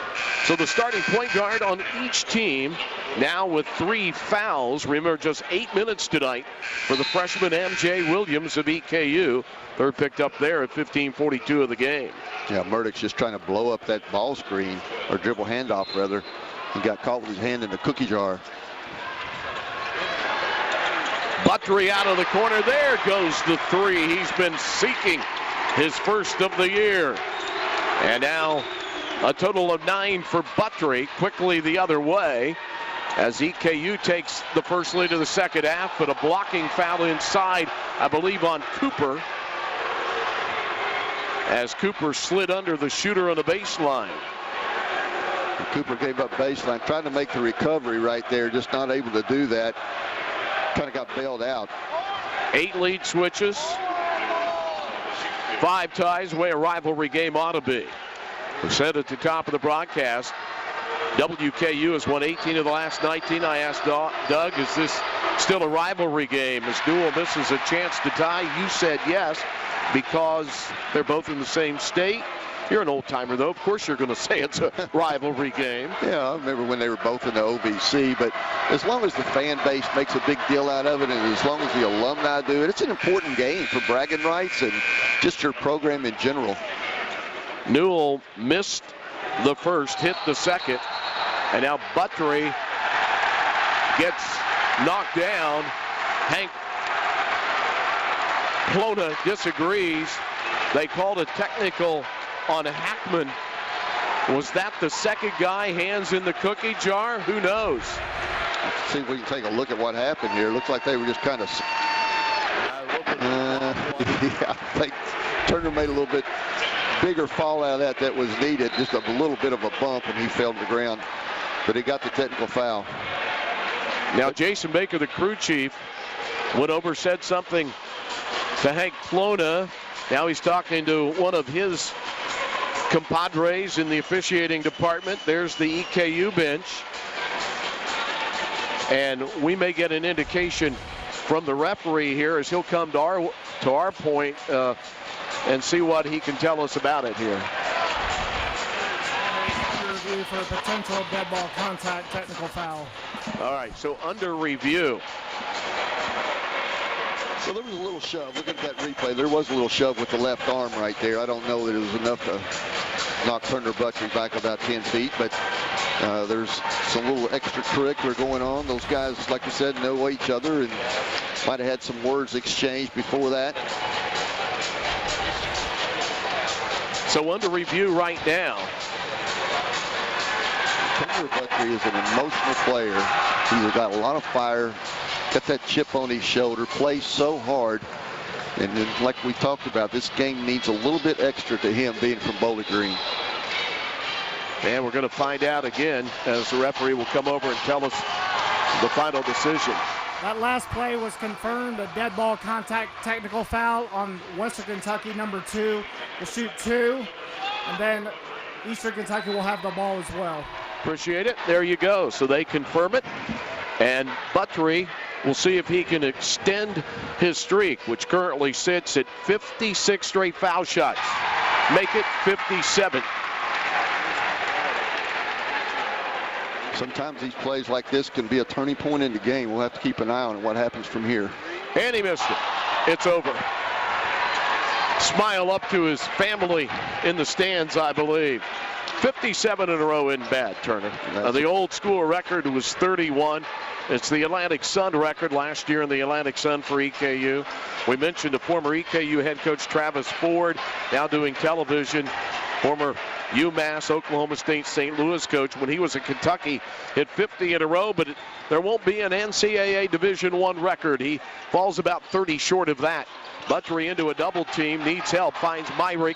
So the starting point guard on each team now with 3 fouls. Remember, just 8 minutes tonight for the freshman M.J. Williams of EKU. Third picked up there at 15:42 of the game. Yeah, Murdix just trying to blow up that ball screen, or dribble handoff rather. He got caught with his hand in the cookie jar. Buttery out of the corner. There goes the 3. He's been seeking his first of the year. And now a total of 9 for Buttery. Quickly the other way as EKU takes the first lead of the second half, but a blocking foul inside, I believe, on Cooper, as Cooper slid under the shooter on the baseline. And Cooper gave up baseline, trying to make the recovery right there, just not able to do that. Kind of got bailed out. 8 lead switches. 5 ties, the way a rivalry game ought to be. We said at the top of the broadcast, WKU has won 18 of the last 19. I asked Doug, is this still a rivalry game? As Newell misses a chance to tie, you said yes, because they're both in the same state. You're an old-timer, though. Of course you're going to say it's a rivalry game. Yeah, I remember when they were both in the OVC, but as long as the fan base makes a big deal out of it, and as long as the alumni do it, it's an important game for bragging rights and just your program in general. Newell missed the first, hit the second, and now Buttery gets knocked down. Hank Plona disagrees. They called a technical on Hackman. Was that the second guy, hands in the cookie jar? Who knows? Let's see if we can take a look at what happened here. Looks like they were just kind of... yeah, I think Turner made a little bit bigger fall out of that was needed. Just a little bit of a bump, and he fell to the ground. But he got the technical foul. Now Jason Baker, the crew chief, went over, said something to Hank Plona. Now he's talking to one of his compadres in the officiating department. There's the EKU bench. And we may get an indication from the referee here as he'll come to our point and see what he can tell us about it here. Review for a potential dead ball contact technical foul. All right, so under review. So there was a little shove. Look at that replay. There was a little shove with the left arm right there. I don't know that it was enough to knock Turner Buttery back about 10 feet, but there's some little extracurricular going on. Those guys, like I said, know each other and might have had some words exchanged before that. So under review right now. Turner Buttery is an emotional player. He's got a lot of fire. Got that chip on his shoulder, plays so hard. And then, like we talked about, this game needs a little bit extra to him being from Bowling Green. And we're going to find out again as the referee will come over and tell us the final decision. That last play was confirmed, a dead ball contact technical foul on Western Kentucky number 2 to shoot 2. And then Eastern Kentucky will have the ball as well. Appreciate it. There you go. So they confirm it. And Buttery will see if he can extend his streak, which currently sits at 56 straight foul shots. Make it 57. Sometimes these plays like this can be a turning point in the game. We'll have to keep an eye on what happens from here. And he missed it. It's over. Smile up to his family in the stands, I believe. 57 in a row in bad, Turner. The old school record was 31. It's the Atlantic Sun record last year in the Atlantic Sun for EKU. We mentioned the former EKU head coach Travis Ford, now doing television. Former UMass, Oklahoma State, St. Louis coach when he was at Kentucky, hit 50 in a row, but there won't be an NCAA Division I record. He falls about 30 short of that. Buttery into a double team, needs help, finds Myrick,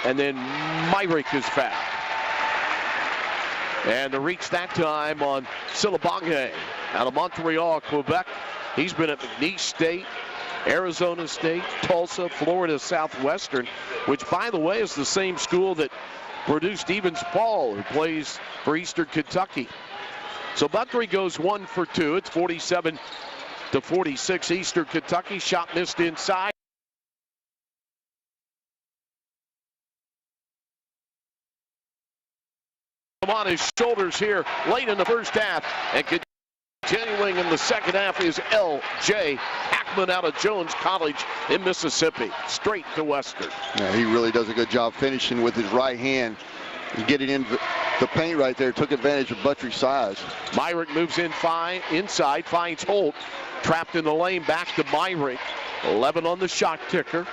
and then Myrick is fouled. And to reach that time on Silabonge out of Montreal, Quebec. He's been at McNeese State, Arizona State, Tulsa, Florida Southwestern, which, by the way, is the same school that produced Evans Paul, who plays for Eastern Kentucky. So Buttery goes 1 for 2. It's 47-46 Eastern Kentucky. Shot missed inside. him on his shoulders here late in the first half. And continuing in the second half is L.J. Hackman out of Jones College in Mississippi. Straight to Western. Yeah, he really does a good job finishing with his right hand. Getting in the paint right there, took advantage of Buttrey's size. Myrick moves in inside, finds Holt. Trapped in the lane, back to Myrick. 11 on the shot ticker.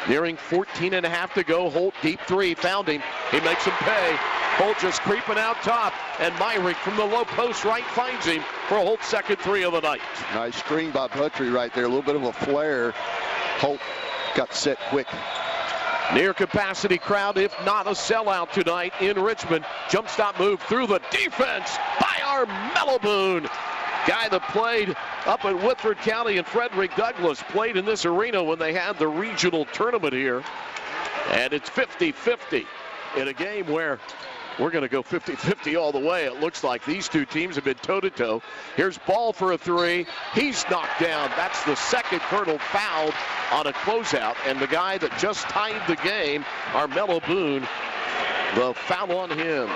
Nearing 14 and a half to go. Holt deep three, found him. He makes him pay. Holt just creeping out top, and Myrick from the low post right finds him for Holt's second three of the night. Nice screen by Buttrey right there. A little bit of a flare. Holt got set quick. Near capacity crowd, if not a sellout tonight in Richmond. Jump stop move through the defense by our Mellow Boone. Guy that played up at Woodford County, and Frederick Douglass played in this arena when they had the regional tournament here. And it's 50-50 in a game where we're going to go 50-50 all the way. It looks like these two teams have been toe-to-toe. Here's Ball for a three. He's knocked down. That's the second Colonel fouled on a closeout. And the guy that just tied the game, our Mellow Boone, the foul on him.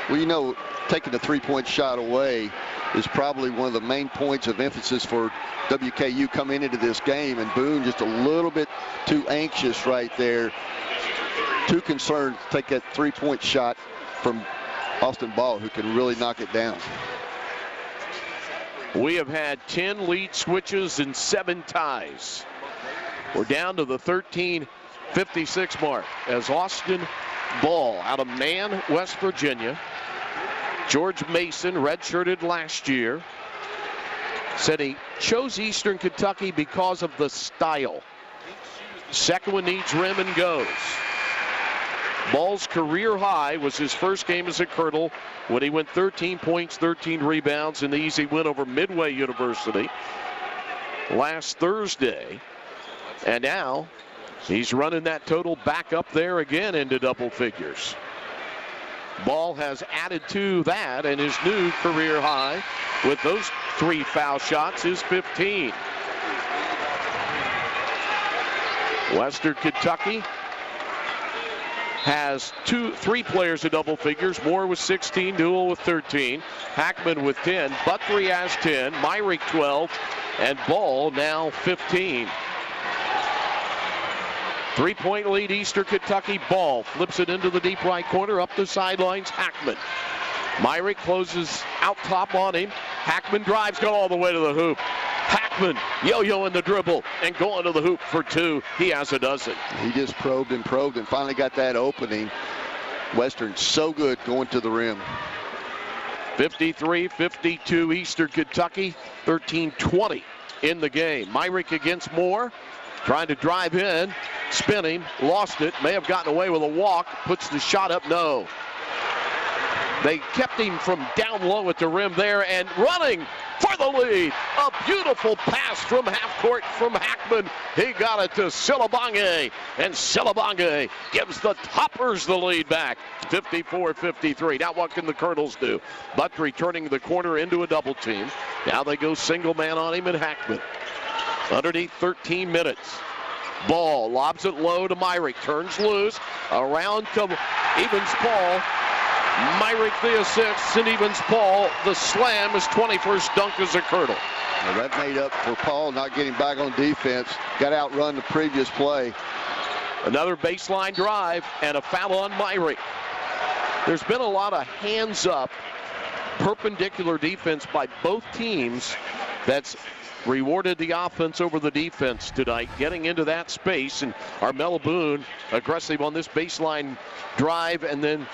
Well, you know, taking the three-point shot away is probably one of the main points of emphasis for WKU coming into this game. And Boone just a little bit too anxious right there. Too concerned to take that three-point shot from Austin Ball, who can really knock it down. We have had 10 lead switches and 7 ties. We're down to the 13:56 mark as Austin Ball out of Man, West Virginia. George Mason, redshirted last year, said he chose Eastern Kentucky because of the style. Second one needs rim and goes. Ball's career high was his first game as a Colonel when he went 13 points, 13 rebounds in the easy win over Midway University last Thursday. And now he's running that total back up there again into double figures. Ball has added to that, and his new career high with those 3 foul shots is 15. Western Kentucky has 3 players in double figures. Moore with 16, Newell with 13, Hackman with 10, Buttrey has 10, Myrick 12, and Ball now 15. 3-point lead, Eastern Kentucky. Ball flips it into the deep right corner, up the sidelines, Hackman. Myrick closes out top on him. Hackman drives, go all the way to the hoop. Hackman yo-yo in the dribble and going to the hoop for 2. He has a dozen. He just probed and finally got that opening. Western so good going to the rim. 53-52 Eastern Kentucky, 13-20 in the game. Myrick against Moore, trying to drive in, spinning, lost it, may have gotten away with a walk, puts the shot up, no. They kept him from down low at the rim there and running for the lead. A beautiful pass from half court from Hackman. He got it to Silibange, and Silibange gives the Toppers the lead back. 54-53. Now what can the Colonels do? Buttrey turning the corner into a double team. Now they go single man on him and Hackman. Underneath 13 minutes. Ball lobs it low to Myrick, turns loose, around to Evans-Paul. Myrick the assist, and Evans-Paul the slam, his 21st dunk as a Colonel. Well, that made up for Paul not getting back on defense. Got outrun the previous play. Another baseline drive and a foul on Myrick. There's been a lot of hands up, perpendicular defense by both teams that's rewarded the offense over the defense tonight, getting into that space. And Armella Boone aggressive on this baseline drive, and then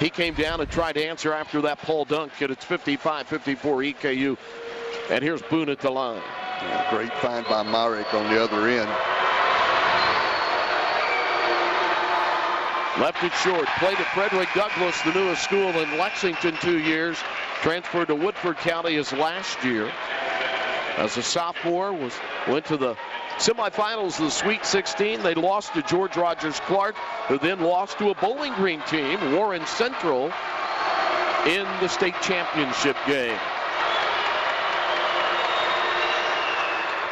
he came down and tried to answer after that Paul dunk, and it's 55-54 EKU. And here's Boone at the line. Yeah, great find by Myrick on the other end. Left it short. Played at Frederick Douglass, the newest school in Lexington, 2 years. Transferred to Woodford County his last year. As a sophomore, went to the semifinals of the Sweet 16. They lost to George Rogers Clark, who then lost to a Bowling Green team, Warren Central, in the state championship game.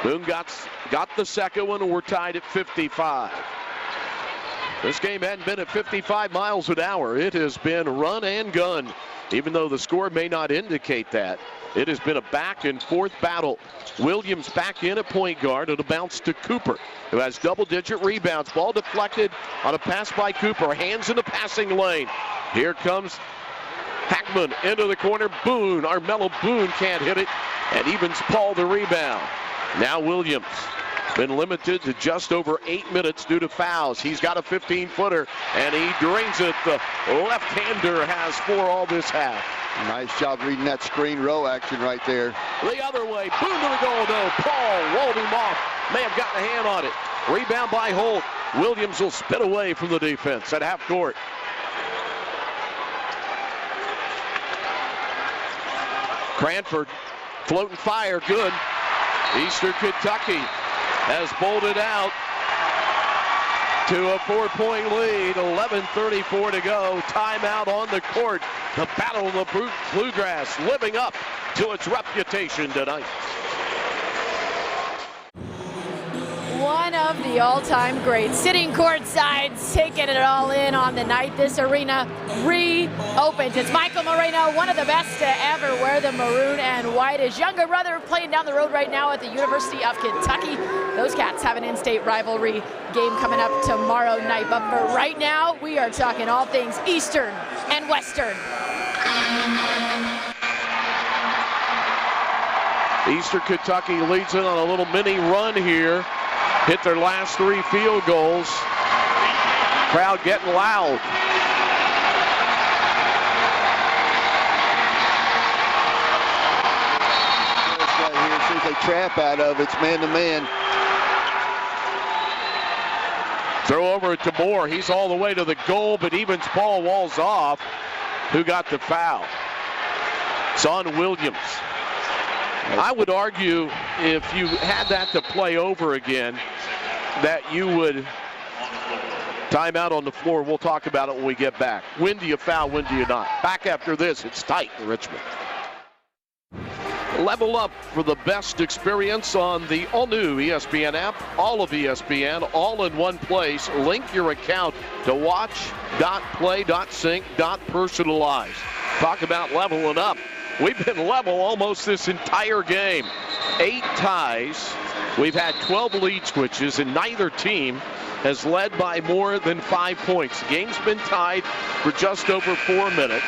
Boone got the second one, and we're tied at 55. This game hadn't been at 55 miles an hour. It has been run and gun. Even though the score may not indicate that, it has been a back and forth battle. Williams back in at point guard, and a bounce to Cooper, who has double-digit rebounds. Ball deflected on a pass by Cooper. Hands in the passing lane. Here comes Hackman into the corner. Boone, Armello Boone can't hit it, and evens Paul the rebound. Now Williams been limited to just over 8 minutes due to fouls. He's got a 15-footer, and he drains it. The left-hander has 4 all this half. Nice job reading that screen row action right there. The other way, Boone to the goal, though. Paul walled him off. May have gotten a hand on it. Rebound by Holt. Williams will spin away from the defense at half court. Cranford floating fire, good. Eastern Kentucky has bolted out to a 4-point lead. 11:34 to go. Timeout on the court. The battle of the Bluegrass living up to its reputation tonight. One of the all-time greats, sitting courtside, taking it all in on the night this arena reopens. It's Michael Moreno, one of the best to ever wear the maroon and white. His younger brother playing down the road right now at the University of Kentucky. Those Cats have an in-state rivalry game coming up tomorrow night. But for right now, we are talking all things Eastern and Western. Eastern Kentucky leads it on a little mini run here. Hit their last 3 field goals. Crowd getting loud. Right here, as soon as they trap out of it's man-to-man. Throw over to Moore. He's all the way to the goal, but evens Paul walls off. Who got the foul? It's on Williams. I would argue if you had that to play over again, that you would time out on the floor. We'll talk about it when we get back. When do you foul, when do you not? Back after this, it's tight in Richmond. Level up for the best experience on the all-new ESPN app. All of ESPN, all in one place. Link your account to watch.play.sync.personalize. Talk about leveling up. We've been level almost this entire game. 8 ties. We've had 12 lead switches, and neither team has led by more than 5 points. The game's been tied for just over 4 minutes.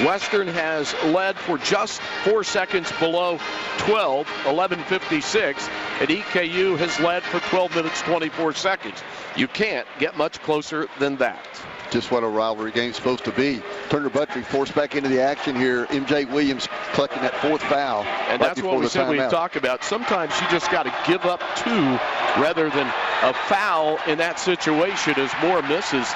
Western has led for just 4 seconds below 12, 11:56, and EKU has led for 12 minutes, 24 seconds. You can't get much closer than that. Just what a rivalry game's supposed to be. Turner Buttrey forced back into the action here. MJ Williams collecting that 4th foul. And that's what we said we talk about. Sometimes you just got to give up 2 rather than a foul in that situation, as more misses.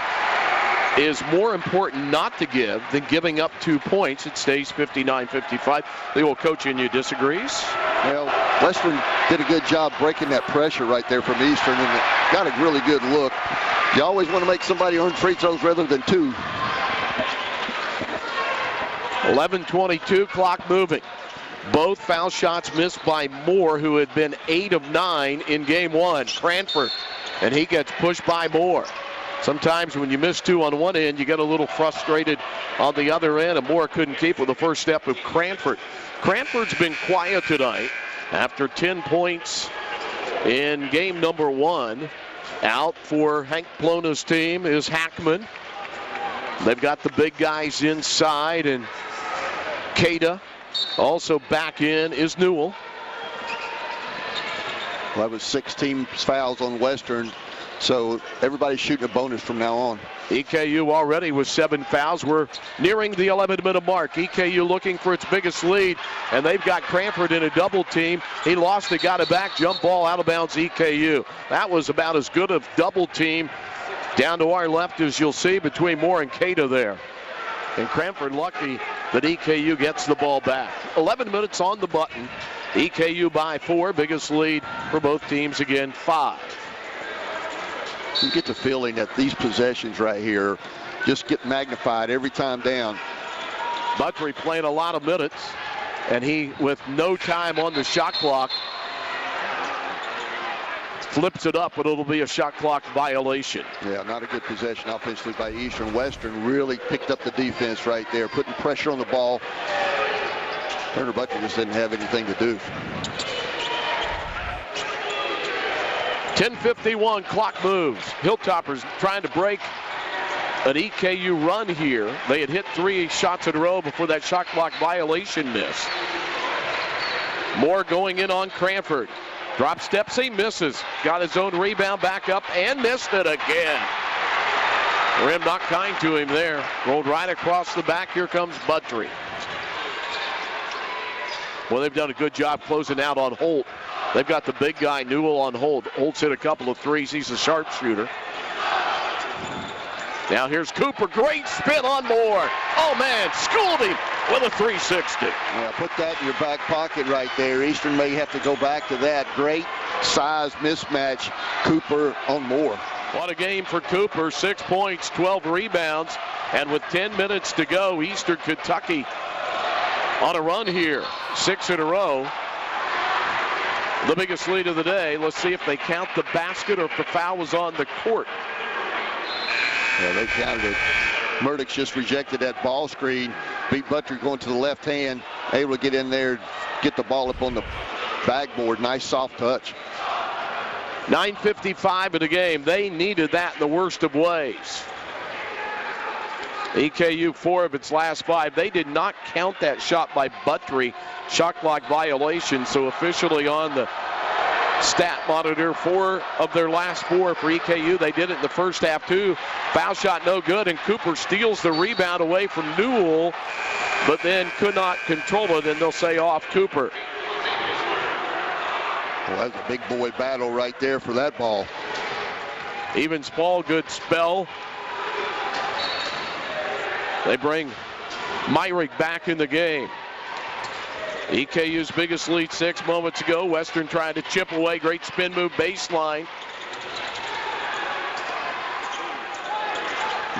Is more important not to give than giving up 2 points. It stays 59-55. The old coach in you disagrees. Well, Western did a good job breaking that pressure right there from Eastern, and got a really good look. You always want to make somebody earn free throws rather than 2. 11:22, clock moving. Both foul shots missed by Moore, who had been 8 of 9 in game 1. Cranford, and he gets pushed by Moore. Sometimes when you miss 2 on one end, you get a little frustrated on the other end, and Moore couldn't keep with the first step of Cranford. Cranford's been quiet tonight after 10 points in game number 1. Out for Hank Plona's team is Hackman. They've got the big guys inside, and Cada. Also back in is Newell. Well, that was 16 fouls on Western. So everybody's shooting a bonus from now on. EKU already with 7 fouls. We're nearing the 11-minute mark. EKU looking for its biggest lead, and they've got Cranford in a double team. He lost it, got it back, jump ball out of bounds EKU. That was about as good a double team down to our left as you'll see between Moore and Cada there. And Cranford lucky that EKU gets the ball back. 11 minutes on the button. EKU by 4, biggest lead for both teams again, 5. You get the feeling that these possessions right here just get magnified every time down. Buttrey playing a lot of minutes, and he with no time on the shot clock. flips it up, but it'll be a shot clock violation. Yeah, not a good possession offensively by Eastern. Western really picked up the defense right there, putting pressure on the ball. Turner Butler just didn't have anything to do. 10:51, clock moves. Hilltoppers trying to break an EKU run here. They had hit 3 shots in a row before that shot clock violation miss. Moore going in on Cranford. Drop steps, he misses. Got his own rebound back up and missed it again. Rim not kind to him there. Rolled right across the back. Here comes Buttrey. Well, they've done a good job closing out on Holt. They've got the big guy, Newell, on Holt. Holt's hit a couple of threes. He's a sharpshooter. Now here's Cooper. Great spin on Moore. Oh, man, schooled him with a 360. Yeah, put that in your back pocket right there. Eastern may have to go back to that. Great size mismatch. Cooper on Moore. What a game for Cooper. 6 points, 12 rebounds. And with 10 minutes to go, Eastern Kentucky on a run here. 6 in a row. The biggest lead of the day. Let's see if they count the basket or if the foul was on the court. Yeah, they counted it. Murdoch just rejected that ball screen. Beat Buttrey going to the left hand. Able to get in there, get the ball up on the backboard. Nice soft touch. 9:55 in the game. They needed that in the worst of ways. EKU 4 of its last 5. They did not count that shot by Buttrey. Shot clock violation. So officially on the stat monitor, 4 of their last 4 for EKU. They did it in the first half too. Foul shot no good, and Cooper steals the rebound away from Newell, but then could not control it, and they'll say off Cooper. Well, that's a big boy battle right there for that ball. Evans Paul, good spell. They bring Myrick back in the game. EKU's biggest lead 6 moments ago. Western trying to chip away. Great spin move baseline.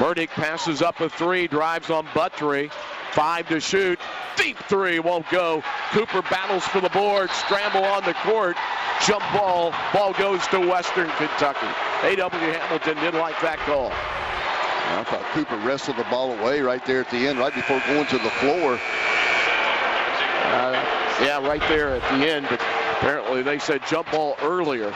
Murdoch passes up a 3, drives on Buttrey. 5 to shoot. Deep 3 won't go. Cooper battles for the board. Scramble on the court. Jump ball. Ball goes to Western Kentucky. A.W. Hamilton didn't like that call. I thought Cooper wrestled the ball away right there at the end, right before going to the floor. Yeah, right there at the end, but apparently they said jump ball earlier.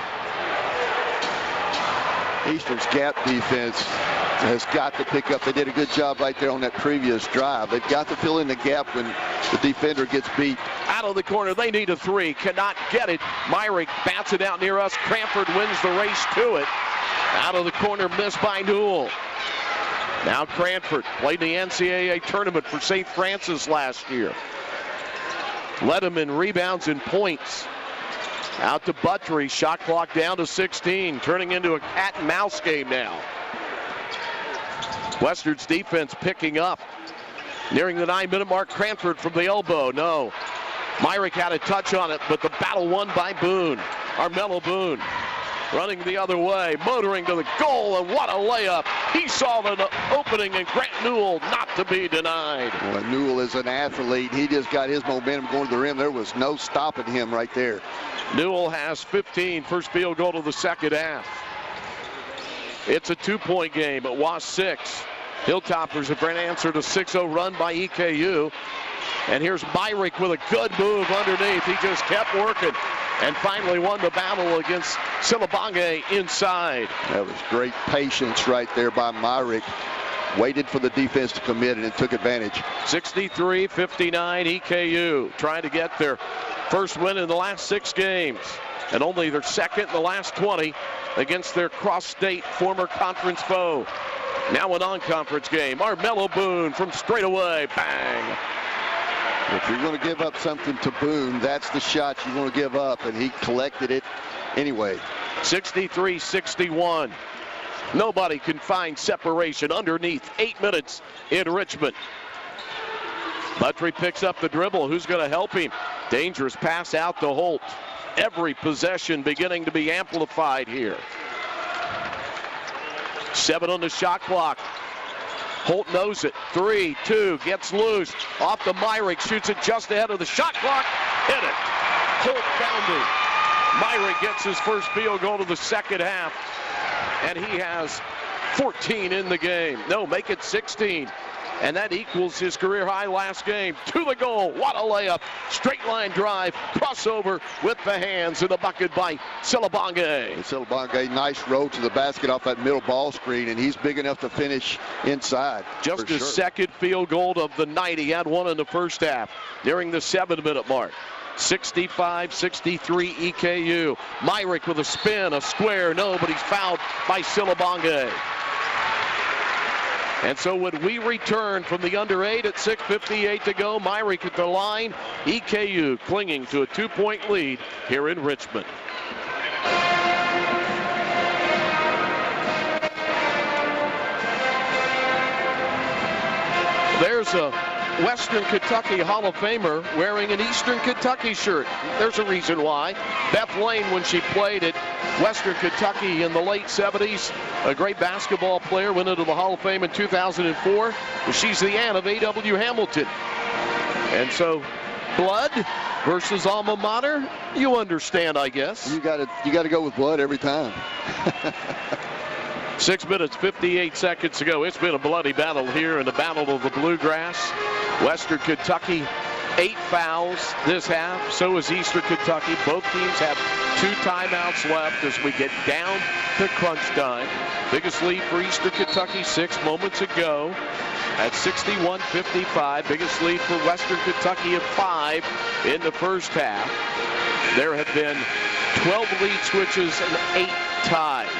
Eastern's gap defense has got to pick up. They did a good job right there on that previous drive. They've got to fill in the gap when the defender gets beat. Out of the corner, they need a 3. Cannot get it. Myrick bats it out near us. Cranford wins the race to it. Out of the corner, missed by Newell. Now Cranford played in the NCAA tournament for St. Francis last year. Led him in rebounds and points. Out to Buttrey. Shot clock down to 16. Turning into a cat and mouse game now. Western's defense picking up. Nearing the 9-minute mark. Cranford from the elbow. No. Myrick had a touch on it, but the battle won by Boone. Armello Boone. Running the other way, motoring to the goal, and what a layup. He saw the opening, and Grant Newell not to be denied. Well, Newell is an athlete. He just got his momentum going to the rim. There was no stopping him right there. Newell has 15, first field goal of the second half. It's a 2-point game. It was 6. Hilltoppers have answered a 6-0 run by EKU. And here's Myrick with a good move underneath. He just kept working and finally won the battle against Silibange inside. That was great patience right there by Myrick. Waited for the defense to commit and took advantage. 63-59 EKU trying to get their first win in the last 6 games and only their second in the last 20 against their cross-state former conference foe. Now a non-conference game. Armello Boone from straight away. Bang. If you're going to give up something to Boone, that's the shot you want to give up, and he collected it anyway. 63-61. Nobody can find separation underneath 8 minutes in Richmond. Buttrey picks up the dribble. Who's going to help him? Dangerous pass out to Holt. Every possession beginning to be amplified here. 7 on the shot clock. Holt knows it. 3-2, gets loose. Off to Myrick, shoots it just ahead of the shot clock. Hit it. Holt found him. Myrick gets his first field goal of the second half, and he has 14 in the game. No, make it 16. And that equals his career high last game. To the goal. What a layup. Straight line drive. Crossover with the hands in the bucket by Silabonge. Silabonge, nice roll to the basket off that middle ball screen, and he's big enough to finish inside. Just his second field goal of the night. He had one in the first half, nearing the 7-minute mark. 65-63 EKU. Myrick with a spin, a square. No, but he's fouled by Silabonge. And so when we return from the under 8 at 6:58 to go, Myrick at the line, EKU clinging to a 2-point lead here in Richmond. There's a Western Kentucky Hall of Famer wearing an Eastern Kentucky shirt. There's a reason why. Beth Lane, when she played at Western Kentucky in the late 70s, a great basketball player, went into the Hall of Fame in 2004. She's the aunt of A.W. Hamilton. And so, blood versus alma mater, you understand, I guess. You got to go with blood every time. 6 minutes, 58 seconds to go. It's been a bloody battle here in the Battle of the Bluegrass. Western Kentucky, 8 fouls this half. So is Eastern Kentucky. Both teams have 2 timeouts left as we get down to crunch time. Biggest lead for Eastern Kentucky 6 moments ago at 61-55. Biggest lead for Western Kentucky at 5 in the first half. There have been 12 lead switches and 8 ties.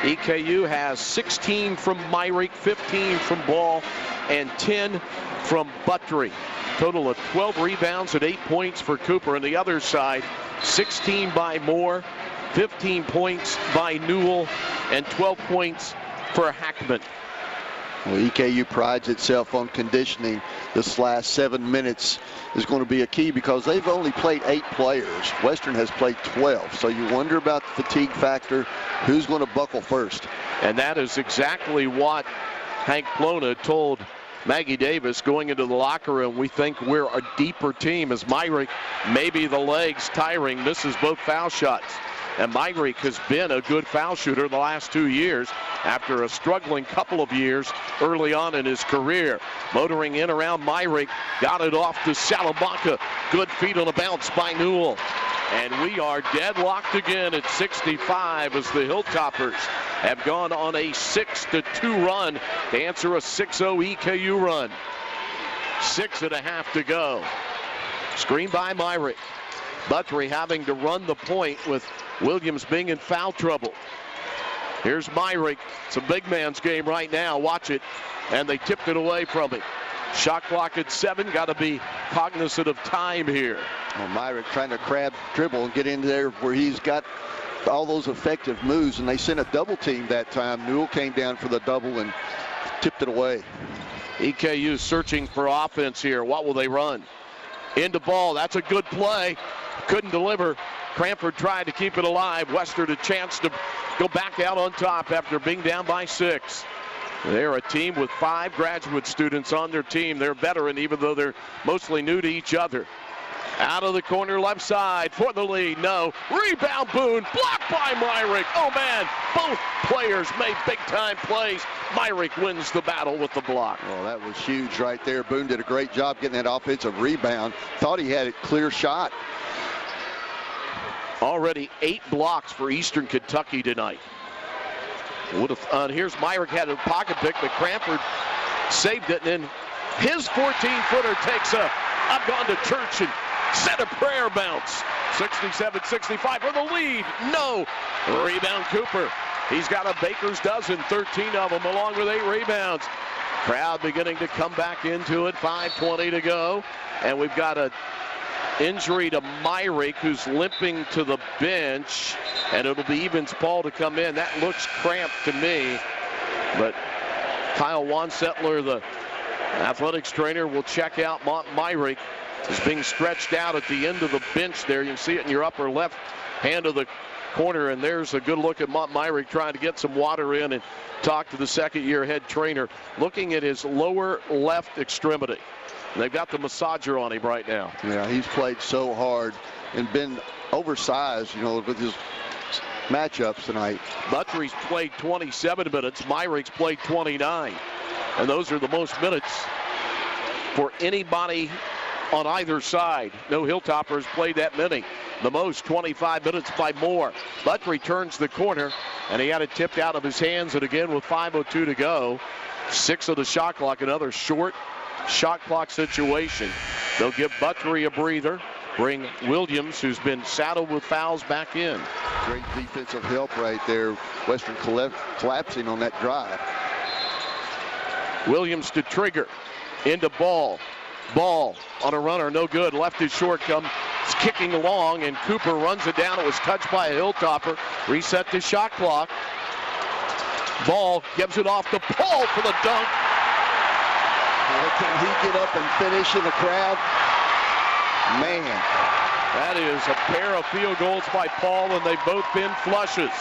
EKU has 16 from Myrick, 15 from Ball, and 10 from Buttrey. Total of 12 rebounds and 8 points for Cooper. On the other side, 16 by Moore, 15 points by Newell, and 12 points for Hackman. Well, EKU prides itself on conditioning. This last 7 minutes is going to be a key because they've only played 8 players. Western has played 12. So you wonder about the fatigue factor. Who's going to buckle first? And that is exactly what Hank Plona told Maggie Davis going into the locker room. We think we're a deeper team as Myrick, maybe the legs tiring. This is both foul shots. And Myrick has been a good foul shooter the last 2 years after a struggling couple of years early on in his career. Motoring in around Myrick, got it off to Salamanca. Good feet on a bounce by Newell. And we are deadlocked again at 65 as the Hilltoppers have gone on a 6-2 run to answer a 6-0 EKU run. 6.5 to go. Screen by Myrick. Buttrey having to run the point with Williams being in foul trouble. Here's Myrick. It's a big man's game right now. Watch it. And they tipped it away from him. Shot clock at 7. Got to be cognizant of time here. Well, Myrick trying to crab dribble and get in there where he's got all those effective moves. And they sent a double team that time. Newell came down for the double and tipped it away. EKU searching for offense here. What will they run? Into Ball. That's a good play. Couldn't deliver. Cranford tried to keep it alive. Western a chance to go back out on top after being down by 6. They're a team with 5 graduate students on their team. They're veteran even though they're mostly new to each other. Out of the corner left side for the lead. No. Rebound Boone. Blocked by Myrick. Oh man, both players made big time plays. Myrick wins the battle with the block. Well, that was huge right there. Boone did a great job getting that offensive rebound. Thought he had a clear shot. Already 8 blocks for Eastern Kentucky tonight. Here's Myrick had a pocket pick, but Cranford saved it, and then his 14-footer takes a "I've gone to church and said a prayer" bounce. 67-65 for the lead. No. Rebound Cooper. He's got a baker's dozen, 13 of them, along with 8 rebounds. Crowd beginning to come back into it. 5:20 to go, and we've got a injury to Myrick, who's limping to the bench, and it'll be Evans Paul to come in. That looks cramped to me, but Kyle Wansettler, the athletics trainer, will check out Myrick. Is being stretched out at the end of the bench there. You can see it in your upper left hand of the corner, and there's a good look at Myrick trying to get some water in and talk to the second-year head trainer. Looking at his lower left extremity. They've got the massager on him right now. Yeah, he's played so hard and been oversized, you know, with his matchups tonight. Buttrey's played 27 minutes. Myrick's played 29. And those are the most minutes for anybody on either side. No Hilltopper has played that many. The most, 25 minutes by Moore. Buttrey turns the corner, and he had it tipped out of his hands. And again, with 5:02 to go, 6 of the shot clock, another short shot clock situation. They'll give Buttrey a breather. Bring Williams, who's been saddled with fouls, back in. Great defensive help right there. Western collapsing on that drive. Williams to trigger. Into Ball. Ball on a runner, no good. Left is short, comes kicking along, and Cooper runs it down. It was touched by a Hilltopper. Reset the shot clock. Ball gives it off to Paul for the dunk. Can he get up and finish in the crowd? Man. That is a pair of field goals by Paul, and they've both been flushes.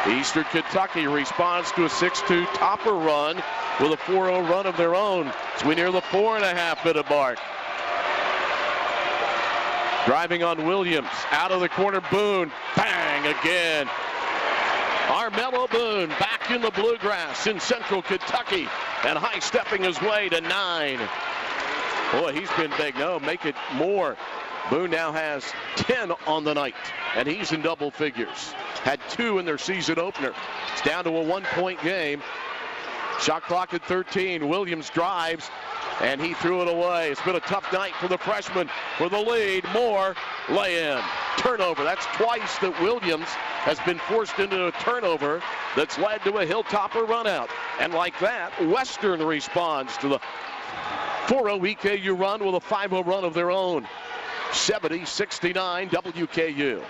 Eastern Kentucky responds to a 6-2 Topper run with a 4-0 run of their own as we near the 4.5-minute mark. Driving on Williams, out of the corner, Boone, bang again. Armello Boone back in the Bluegrass in Central Kentucky and high-stepping his way to 9. Boy, he's been big. No, make it more. Boone now has 10 on the night, and he's in double figures. Had 2 in their season opener. It's down to a 1-point game. Shot clock at 13. Williams drives, and he threw it away. It's been a tough night for the freshman with the lead. Moore, lay-in. Turnover. That's twice that Williams has been forced into a turnover that's led to a Hilltopper run-out. And like that, Western responds to the 4-0 EKU run with a 5-0 run of their own. 70-69 WKU.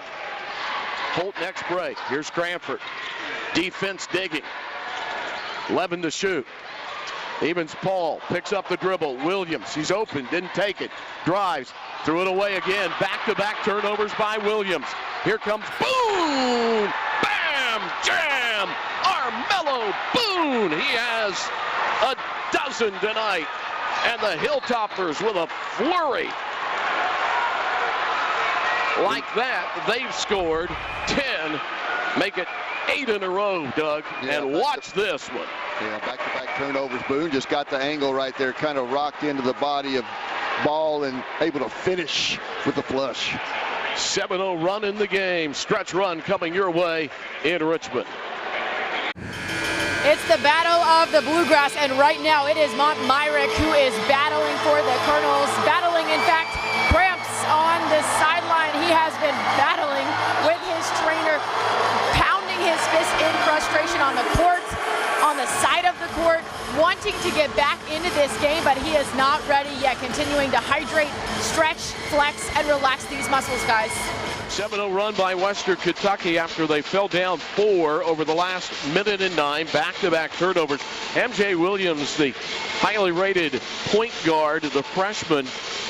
Holt next break. Here's Cranford. Defense digging. 11 to shoot. Evans Paul picks up the dribble. Williams, he's open, didn't take it. Drives, threw it away again. Back-to-back turnovers by Williams. Here comes Boone! Bam! Jam! Armello Boone! He has a dozen tonight. And the Hilltoppers with a flurry. Like that, they've scored 10, make it 8 in a row, Doug. Yeah, and watch this one. Yeah, back-to-back turnovers. Boone just got the angle right there, kind of rocked into the body of Ball and able to finish with the flush. 7-0 run in the game. Stretch run coming your way in Richmond. It's the battle of the Bluegrass, and right now it is Mont Myrick who is battling for the Colonels. Battling, in fact, cramps on the sideline. He has been battling with his trainer, pounding his fist in frustration on the court, on the side of the court, wanting to get back into this game, but he is not ready yet. Continuing to hydrate, stretch, flex, and relax these muscles, guys. 7-0 run by Western Kentucky after they fell down 4 over the last minute and 9. Back-to-back turnovers. MJ Williams, the highly rated point guard, the freshman,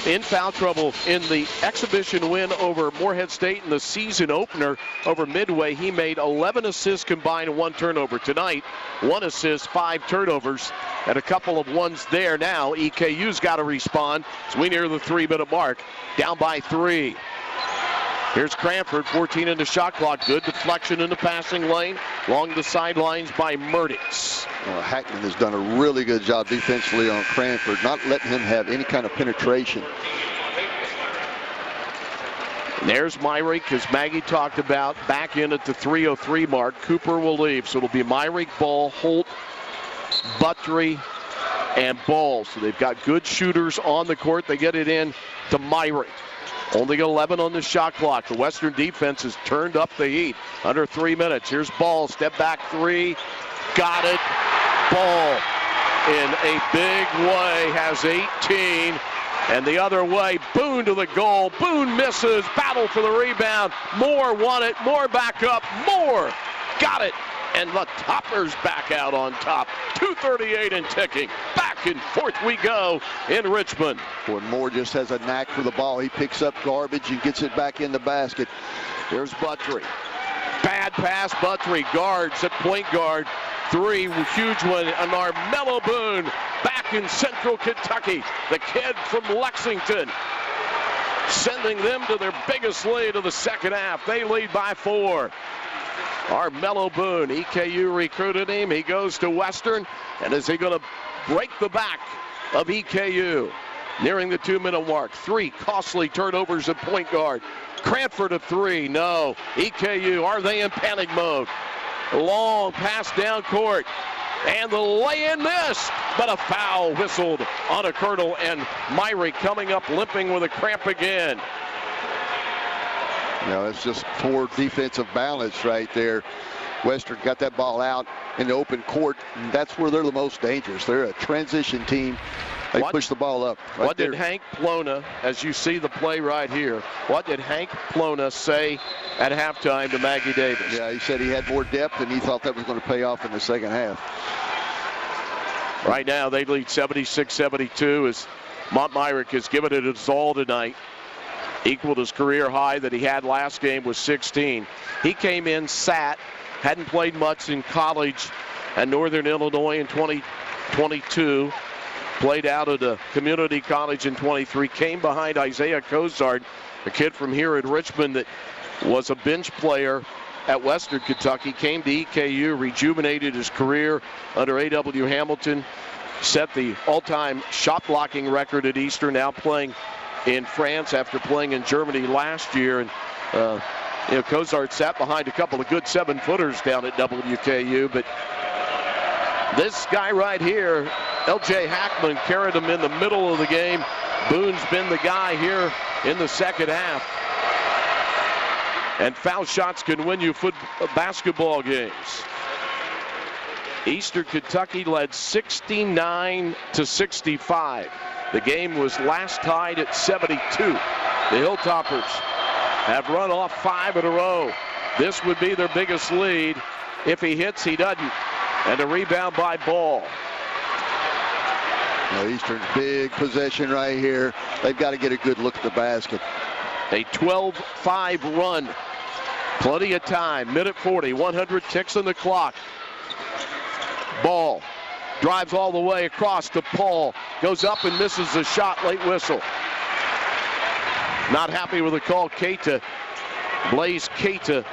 in foul trouble in the exhibition win over Morehead State in the season opener over Midway. He made 11 assists combined and 1 turnover. Tonight, 1 assist, 5 turnovers, and a couple of ones there. Now EKU's got to respond as we near the 3-minute mark. Down by 3. Here's Cranford, 14 in the shot clock. Good deflection in the passing lane. Along the sidelines by Murdix. Well, Hackman has done a really good job defensively on Cranford, not letting him have any kind of penetration. And there's Myrick, as Maggie talked about, back in at the 3:03 mark. Cooper will leave, so it'll be Myrick, Ball, Holt, Buttrey, and Ball. So they've got good shooters on the court. They get it in to Myrick. Only 11 on the shot clock. The Western defense has turned up the heat. Under 3 minutes. Here's Ball. Step back 3. Got it. Ball in a big way. Has 18. And the other way. Boone to the goal. Boone misses. Battle for the rebound. Moore won it. Moore back up. Moore got it. And the Toppers back out on top. 2:38 and ticking. Back and forth we go in Richmond. Boy, Moore just has a knack for the ball. He picks up garbage and gets it back in the basket. There's Buttrey. Bad pass, Buttrey. Guards at point guard. three, huge one, and our Mellow Boone back in Central Kentucky. The kid from Lexington, sending them to their biggest lead of the second half. They lead by 4. Our Mellow Boone, EKU recruited him. He goes to Western, and is he going to break the back of EKU? Nearing the 2-minute mark. 3 costly turnovers at point guard. Cranford a 3. No. EKU, are they in panic mode? Long pass down court. And the lay-in missed. But a foul whistled on a Colonel, and Myrick coming up limping with a cramp again. You know, it's just poor defensive balance right there. Western got that ball out in the open court, and that's where they're the most dangerous. They're a transition team. They push the ball up. What did Hank Plona, as you see the play right here, what did Hank Plona say at halftime to Maggie Davis? Yeah, he said he had more depth, and he thought that was going to pay off in the second half. Right now, they lead 76-72 as Myrick has given it its all tonight. Equaled his career high that he had last game was 16. He came in, sat, hadn't played much in college at Northern Illinois in 2022. Played out at a community college in 23. Came behind Isaiah Cozart, a kid from here in Richmond that was a bench player at Western Kentucky. Came to EKU, rejuvenated his career under A.W. Hamilton. Set the all-time shot blocking record at Eastern, now playing in France after playing in Germany last year. And Cozart sat behind a couple of good 7-footers down at WKU, but this guy right here, L.J. Hackman, carried him in the middle of the game. Boone's been the guy here in the second half. And foul shots can win you basketball games. Eastern Kentucky led 69-65. The game was last tied at 72. The Hilltoppers have run off 5 in a row. This would be their biggest lead. If he hits, he doesn't. And a rebound by Ball. Eastern's big possession right here. They've got to get a good look at the basket. A 12-5 run. Plenty of time. Minute 40. 100 ticks on the clock. Ball drives all the way across to Paul. Goes up and misses the shot. Late whistle. Not happy with the call. Keita. Blaze Keita.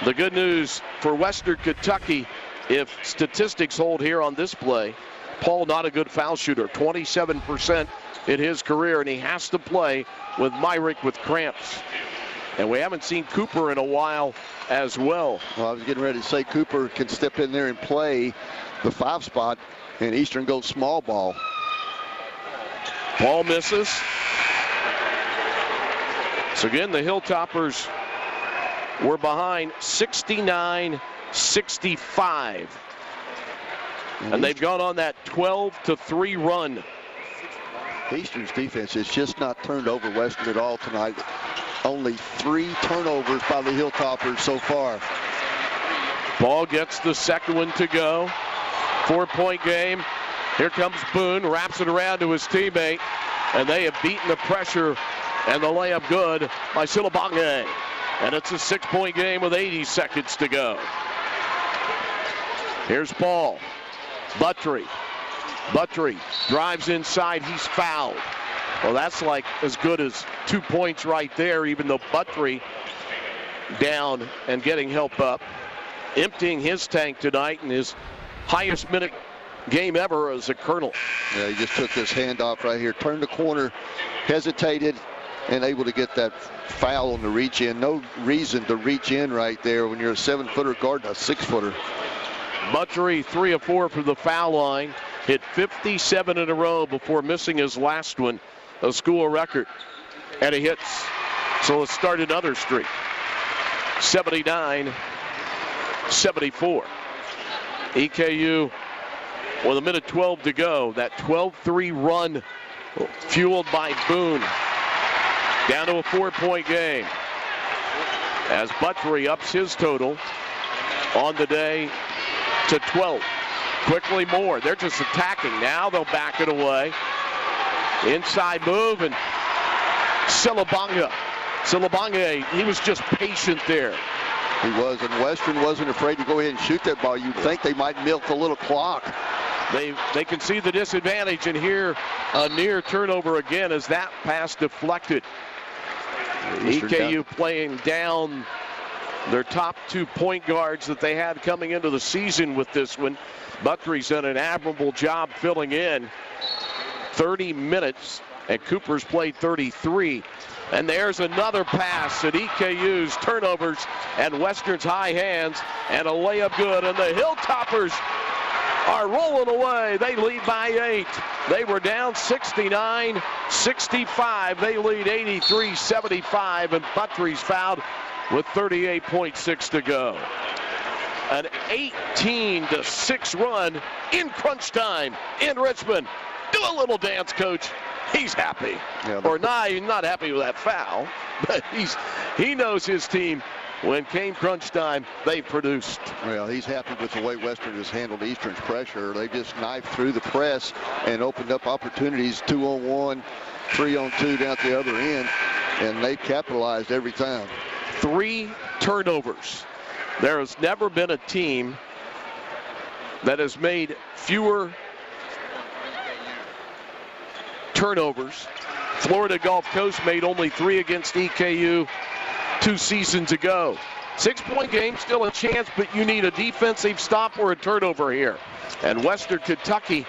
The good news for Western Kentucky, if statistics hold here on this play, Paul not a good foul shooter, 27% in his career, and he has to play with Myrick with cramps. And we haven't seen Cooper in a while as well. Well, I was getting ready to say Cooper can step in there and play the 5 spot, and Eastern goes small ball. Paul misses. So again, the Hilltoppers were behind 69-65. And they've gone on that 12-3 run. Eastern's defense has just not turned over Western at all tonight. Only 3 turnovers by the Hilltoppers so far. Ball gets the second one to go. 4-point game. Here comes Boone, wraps it around to his teammate, and they have beaten the pressure and the layup good by Silabonge. And it's a 6-point game with 80 seconds to go. Here's Paul. Buttry drives inside. He's fouled. Well, that's like as good as 2 points right there, even though Buttry down and getting help up. Emptying his tank tonight in his highest minute game ever as a Colonel. Yeah, he just took this handoff right here, turned the corner, hesitated, and able to get that foul on the reach in. No reason to reach in right there when you're a 7-footer guarding a 6-footer. Buttry 3 of 4 from the foul line. Hit 57 in a row before missing his last one, a school record. And he hits. So let's start another streak. 79-74. EKU with a minute 12 to go. That 12-3 run fueled by Boone. Down to a 4-point game. As Buttry ups his total on the day to 12. Quickly more. They're just attacking. Now they'll back it away. Inside move, and Silabonge, he was just patient there. He was, and Western wasn't afraid to go ahead and shoot that ball. You'd think they might milk a little clock. They can see the disadvantage, and here a near turnover again as that pass deflected. EKU playing down their top 2 point guards that they had coming into the season with this one. Buttery's done an admirable job filling in. 30 minutes, and Cooper's played 33. And there's another pass at EKU's turnovers and Western's high hands, and a layup good, and the Hilltoppers are rolling away. They lead by 8. They were down 69-65. They lead 83-75, and Buttery's fouled with 38.6 to go. An 18-6 run in crunch time in Richmond. Do a little dance, Coach. He's happy. Yeah, or not, he's not happy with that foul, but he knows his team. When came crunch time, they produced. Well, he's happy with the way Western has handled Eastern's pressure. They just knifed through the press and opened up opportunities, 2-on-1, 3-on-2 down at the other end, and they capitalized every time. 3 turnovers. There has never been a team that has made fewer turnovers. Florida Gulf Coast made only 3 against EKU 2 seasons ago. 6-point game, still a chance, but you need a defensive stop or a turnover here. And Western Kentucky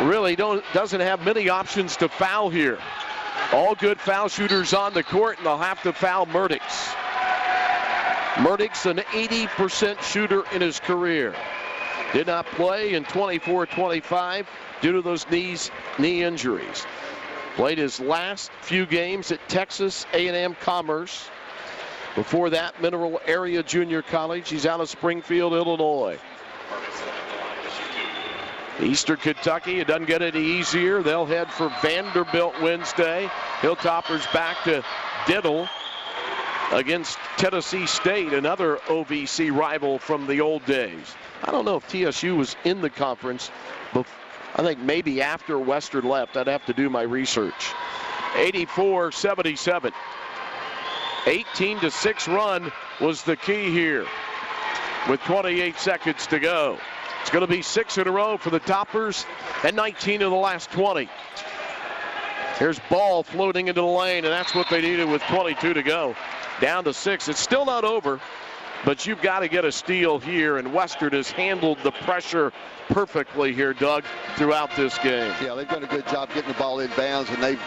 really doesn't have many options to foul here. All good foul shooters on the court, and they'll have to foul Murdix. Murdix, an 80% shooter in his career. Did not play in 24-25 due to those knee injuries. Played his last few games at Texas A&M Commerce. Before that, Mineral Area Junior College. He's out of Springfield, Illinois. Eastern Kentucky, it doesn't get any easier. They'll head for Vanderbilt Wednesday. Hilltoppers back to Diddle against Tennessee State, another OVC rival from the old days. I don't know if TSU was in the conference, but I think maybe after Western left. I'd have to do my research. 84-77. 18-6 run was the key here with 28 seconds to go. It's going to be 6 in a row for the Toppers and 19 of the last 20. Here's ball floating into the lane, and that's what they needed with 22 to go. Down to 6. It's still not over, but you've got to get a steal here, and Western has handled the pressure perfectly here, Doug, throughout this game. Yeah, they've done a good job getting the ball in bounds, and they've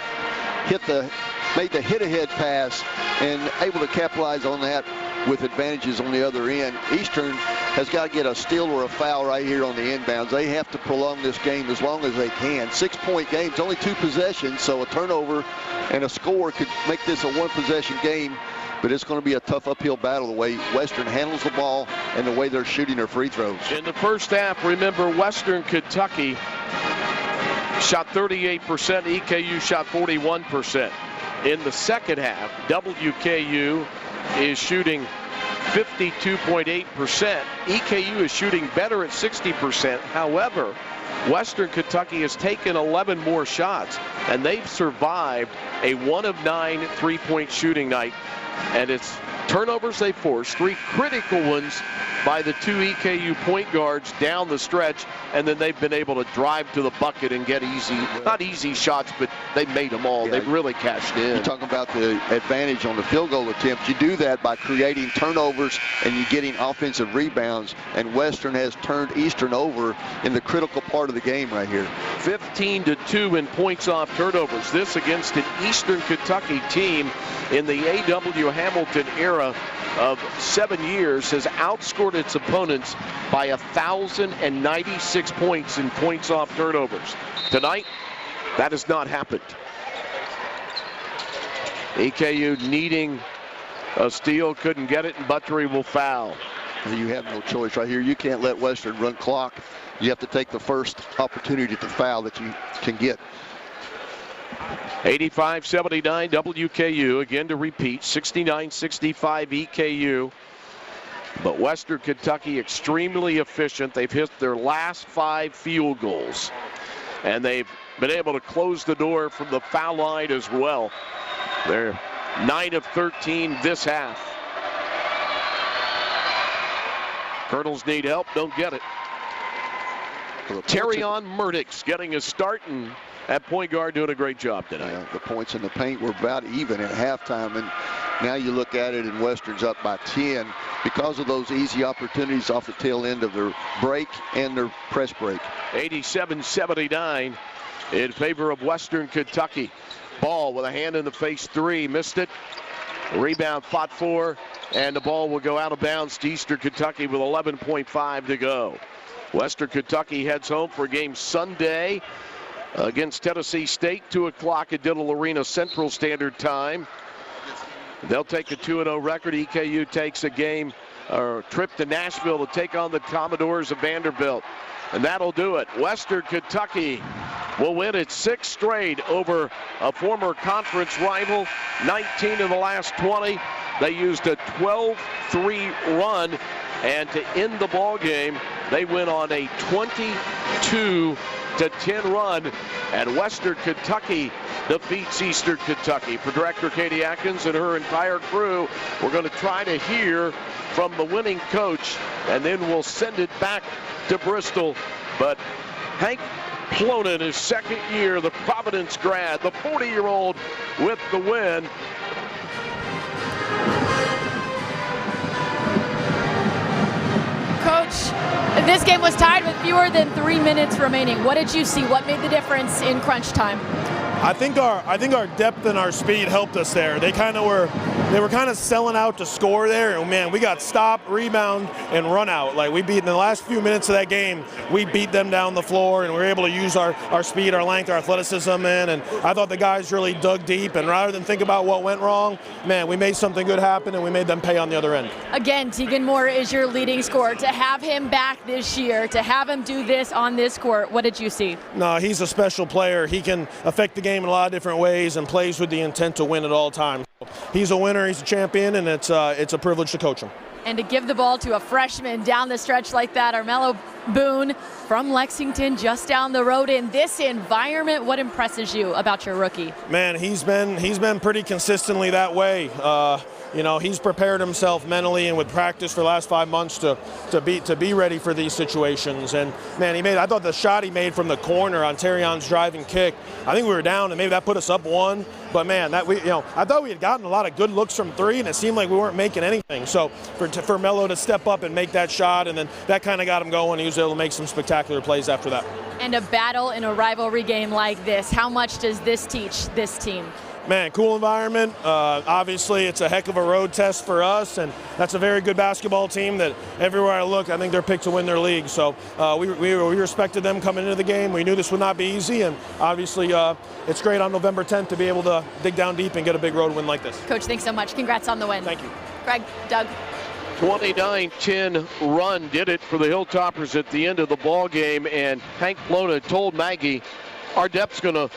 made the hit-ahead pass and able to capitalize on that with advantages on the other end. Eastern has got to get a steal or a foul right here on the inbounds. They have to prolong this game as long as they can. 6-point games, only 2 possessions, so a turnover and a score could make this a 1-possession game. But it's going to be a tough uphill battle the way Western handles the ball and the way they're shooting their free throws. In the first half, remember, Western Kentucky shot 38%, EKU shot 41%. In the second half, WKU is shooting 52.8%. EKU is shooting better at 60%. However, Western Kentucky has taken 11 more shots, and they've survived a 1 of 9 3-point shooting night. And it's turnovers they forced, 3 critical ones by the 2 EKU point guards down the stretch, and then they've been able to drive to the bucket and get not easy shots, but they made them all. Yeah, they've really cashed in. You're talking about the advantage on the field goal attempt. You do that by creating turnovers and you getting offensive rebounds, and Western has turned Eastern over in the critical part of the game right here. 15-2 in points off turnovers. This against an Eastern Kentucky team in the A.W. Hamilton era of 7 years has outscored its opponents by 1,096 points in points off turnovers. Tonight, that has not happened. EKU needing a steal, couldn't get it, and Buttery will foul. You have no choice right here. You can't let Western run clock. You have to take the first opportunity to foul that you can get. 85-79 WKU, again to repeat, 69-65 EKU. But Western Kentucky extremely efficient. They've hit their last 5 field goals, and they've been able to close the door from the foul line as well. They're 9 of 13 this half. Colonels need help, don't get it. Terrion Murdix getting his start, and at point guard doing a great job tonight. Yeah, the points in the paint were about even at halftime, and now you look at it and Western's up by 10 because of those easy opportunities off the tail end of their break and their press break. 87-79 in favor of Western Kentucky. Ball with a hand in the face three, missed it. Rebound fought for, and the ball will go out of bounds to Eastern Kentucky with 11.5 to go. Western Kentucky heads home for a game Sunday against Tennessee State, 2 o'clock at Diddle Arena Central Standard Time. They'll take a 2-0 record. EKU takes a game or trip to Nashville to take on the Commodores of Vanderbilt. And that'll do it. Western Kentucky will win its 6th straight over a former conference rival. 19 of the last 20. They used a 12-3 run, and to end the ball game, they went on a 22-10 run, and Western Kentucky defeats Eastern Kentucky. For Director Katie Atkins and her entire crew, we're going to try to hear from the winning coach, and then we'll send it back to Bristol. But Hank Plona in his 2nd year, the Providence grad, the 40-year-old with the win. Coach, this game was tied with fewer than 3 minutes remaining. What did you see? What made the difference in crunch time? I think our depth and our speed helped us there. They were kind of selling out to score there, and man, we got stop, rebound, and run out. Like we beat in the last few minutes of that game, we beat them down the floor, and we were able to use our speed, our length, our athleticism, man. And I thought the guys really dug deep, and rather than think about what went wrong, man, we made something good happen, and we made them pay on the other end. Again, Tegan Moore is your leading scorer. To have him back this year, to have him do this on this court, what did you see? No, he's a special player. He can affect the game in a lot of different ways and plays with the intent to win at all times. He's a winner, he's a champion, and it's a privilege to coach him. And to give the ball to a freshman down the stretch like that, Armello Boone from Lexington, just down the road in this environment, what impresses you about your rookie? Man, he's been pretty consistently that way. You know, he's prepared himself mentally and with practice for the last 5 months to be ready for these situations. And man, I thought the shot he made from the corner on Terrion's driving kick, I think we were down and maybe that put us up 1. But man, I thought we had gotten a lot of good looks from 3, and it seemed like we weren't making anything. So for Mello to step up and make that shot, and then that kind of got him going. He was able to make some spectacular plays after that. And a battle in a rivalry game like this, how much does this teach this team? Man, cool environment. Obviously, it's a heck of a road test for us, and that's a very good basketball team that everywhere I look, I think they're picked to win their league. So we respected them coming into the game. We knew this would not be easy, and obviously it's great on November 10th to be able to dig down deep and get a big road win like this. Coach, thanks so much. Congrats on the win. Thank you. Greg, Doug. 29-10 run did it for the Hilltoppers at the end of the ball game, and Hank Plona told Maggie, our depth's going to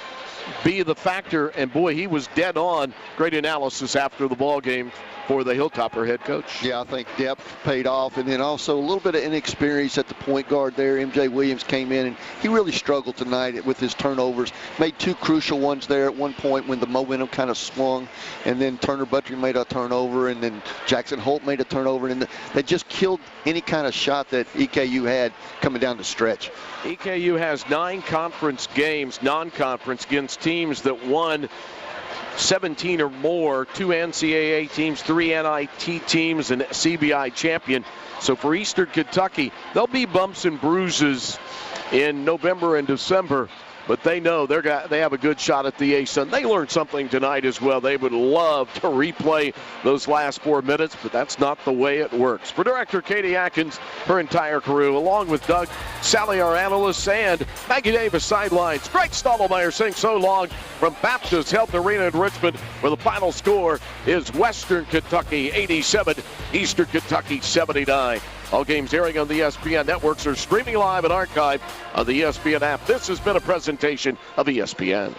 be the factor, and boy, he was dead on. Great analysis after the ball game for the Hilltopper head coach. Yeah, I think depth paid off, and then also a little bit of inexperience at the point guard there. MJ Williams came in, and he really struggled tonight with his turnovers. Made 2 crucial ones there at one point when the momentum kind of swung, and then Turner Buttrey made a turnover, and then Jackson Holt made a turnover, and they just killed any kind of shot that EKU had coming down the stretch. EKU has 9 conference games, non-conference, against teams that won 17 or more, 2 NCAA teams, 3 NIT teams, and CBI champion. So for Eastern Kentucky, there'll be bumps and bruises in November and December, but they know they have a good shot at the ace, and they learned something tonight as well. They would love to replay those last 4 minutes, but that's not the way it works. For Director Katie Atkins, her entire crew, along with Doug, Sally, our analysts, and Maggie Davis sidelines, Greg Stottlemyre saying so long from Baptist Health Arena in Richmond, where the final score is Western Kentucky 87, Eastern Kentucky 79. All games airing on the ESPN networks are streaming live and archived on the ESPN app. This has been a presentation of ESPN.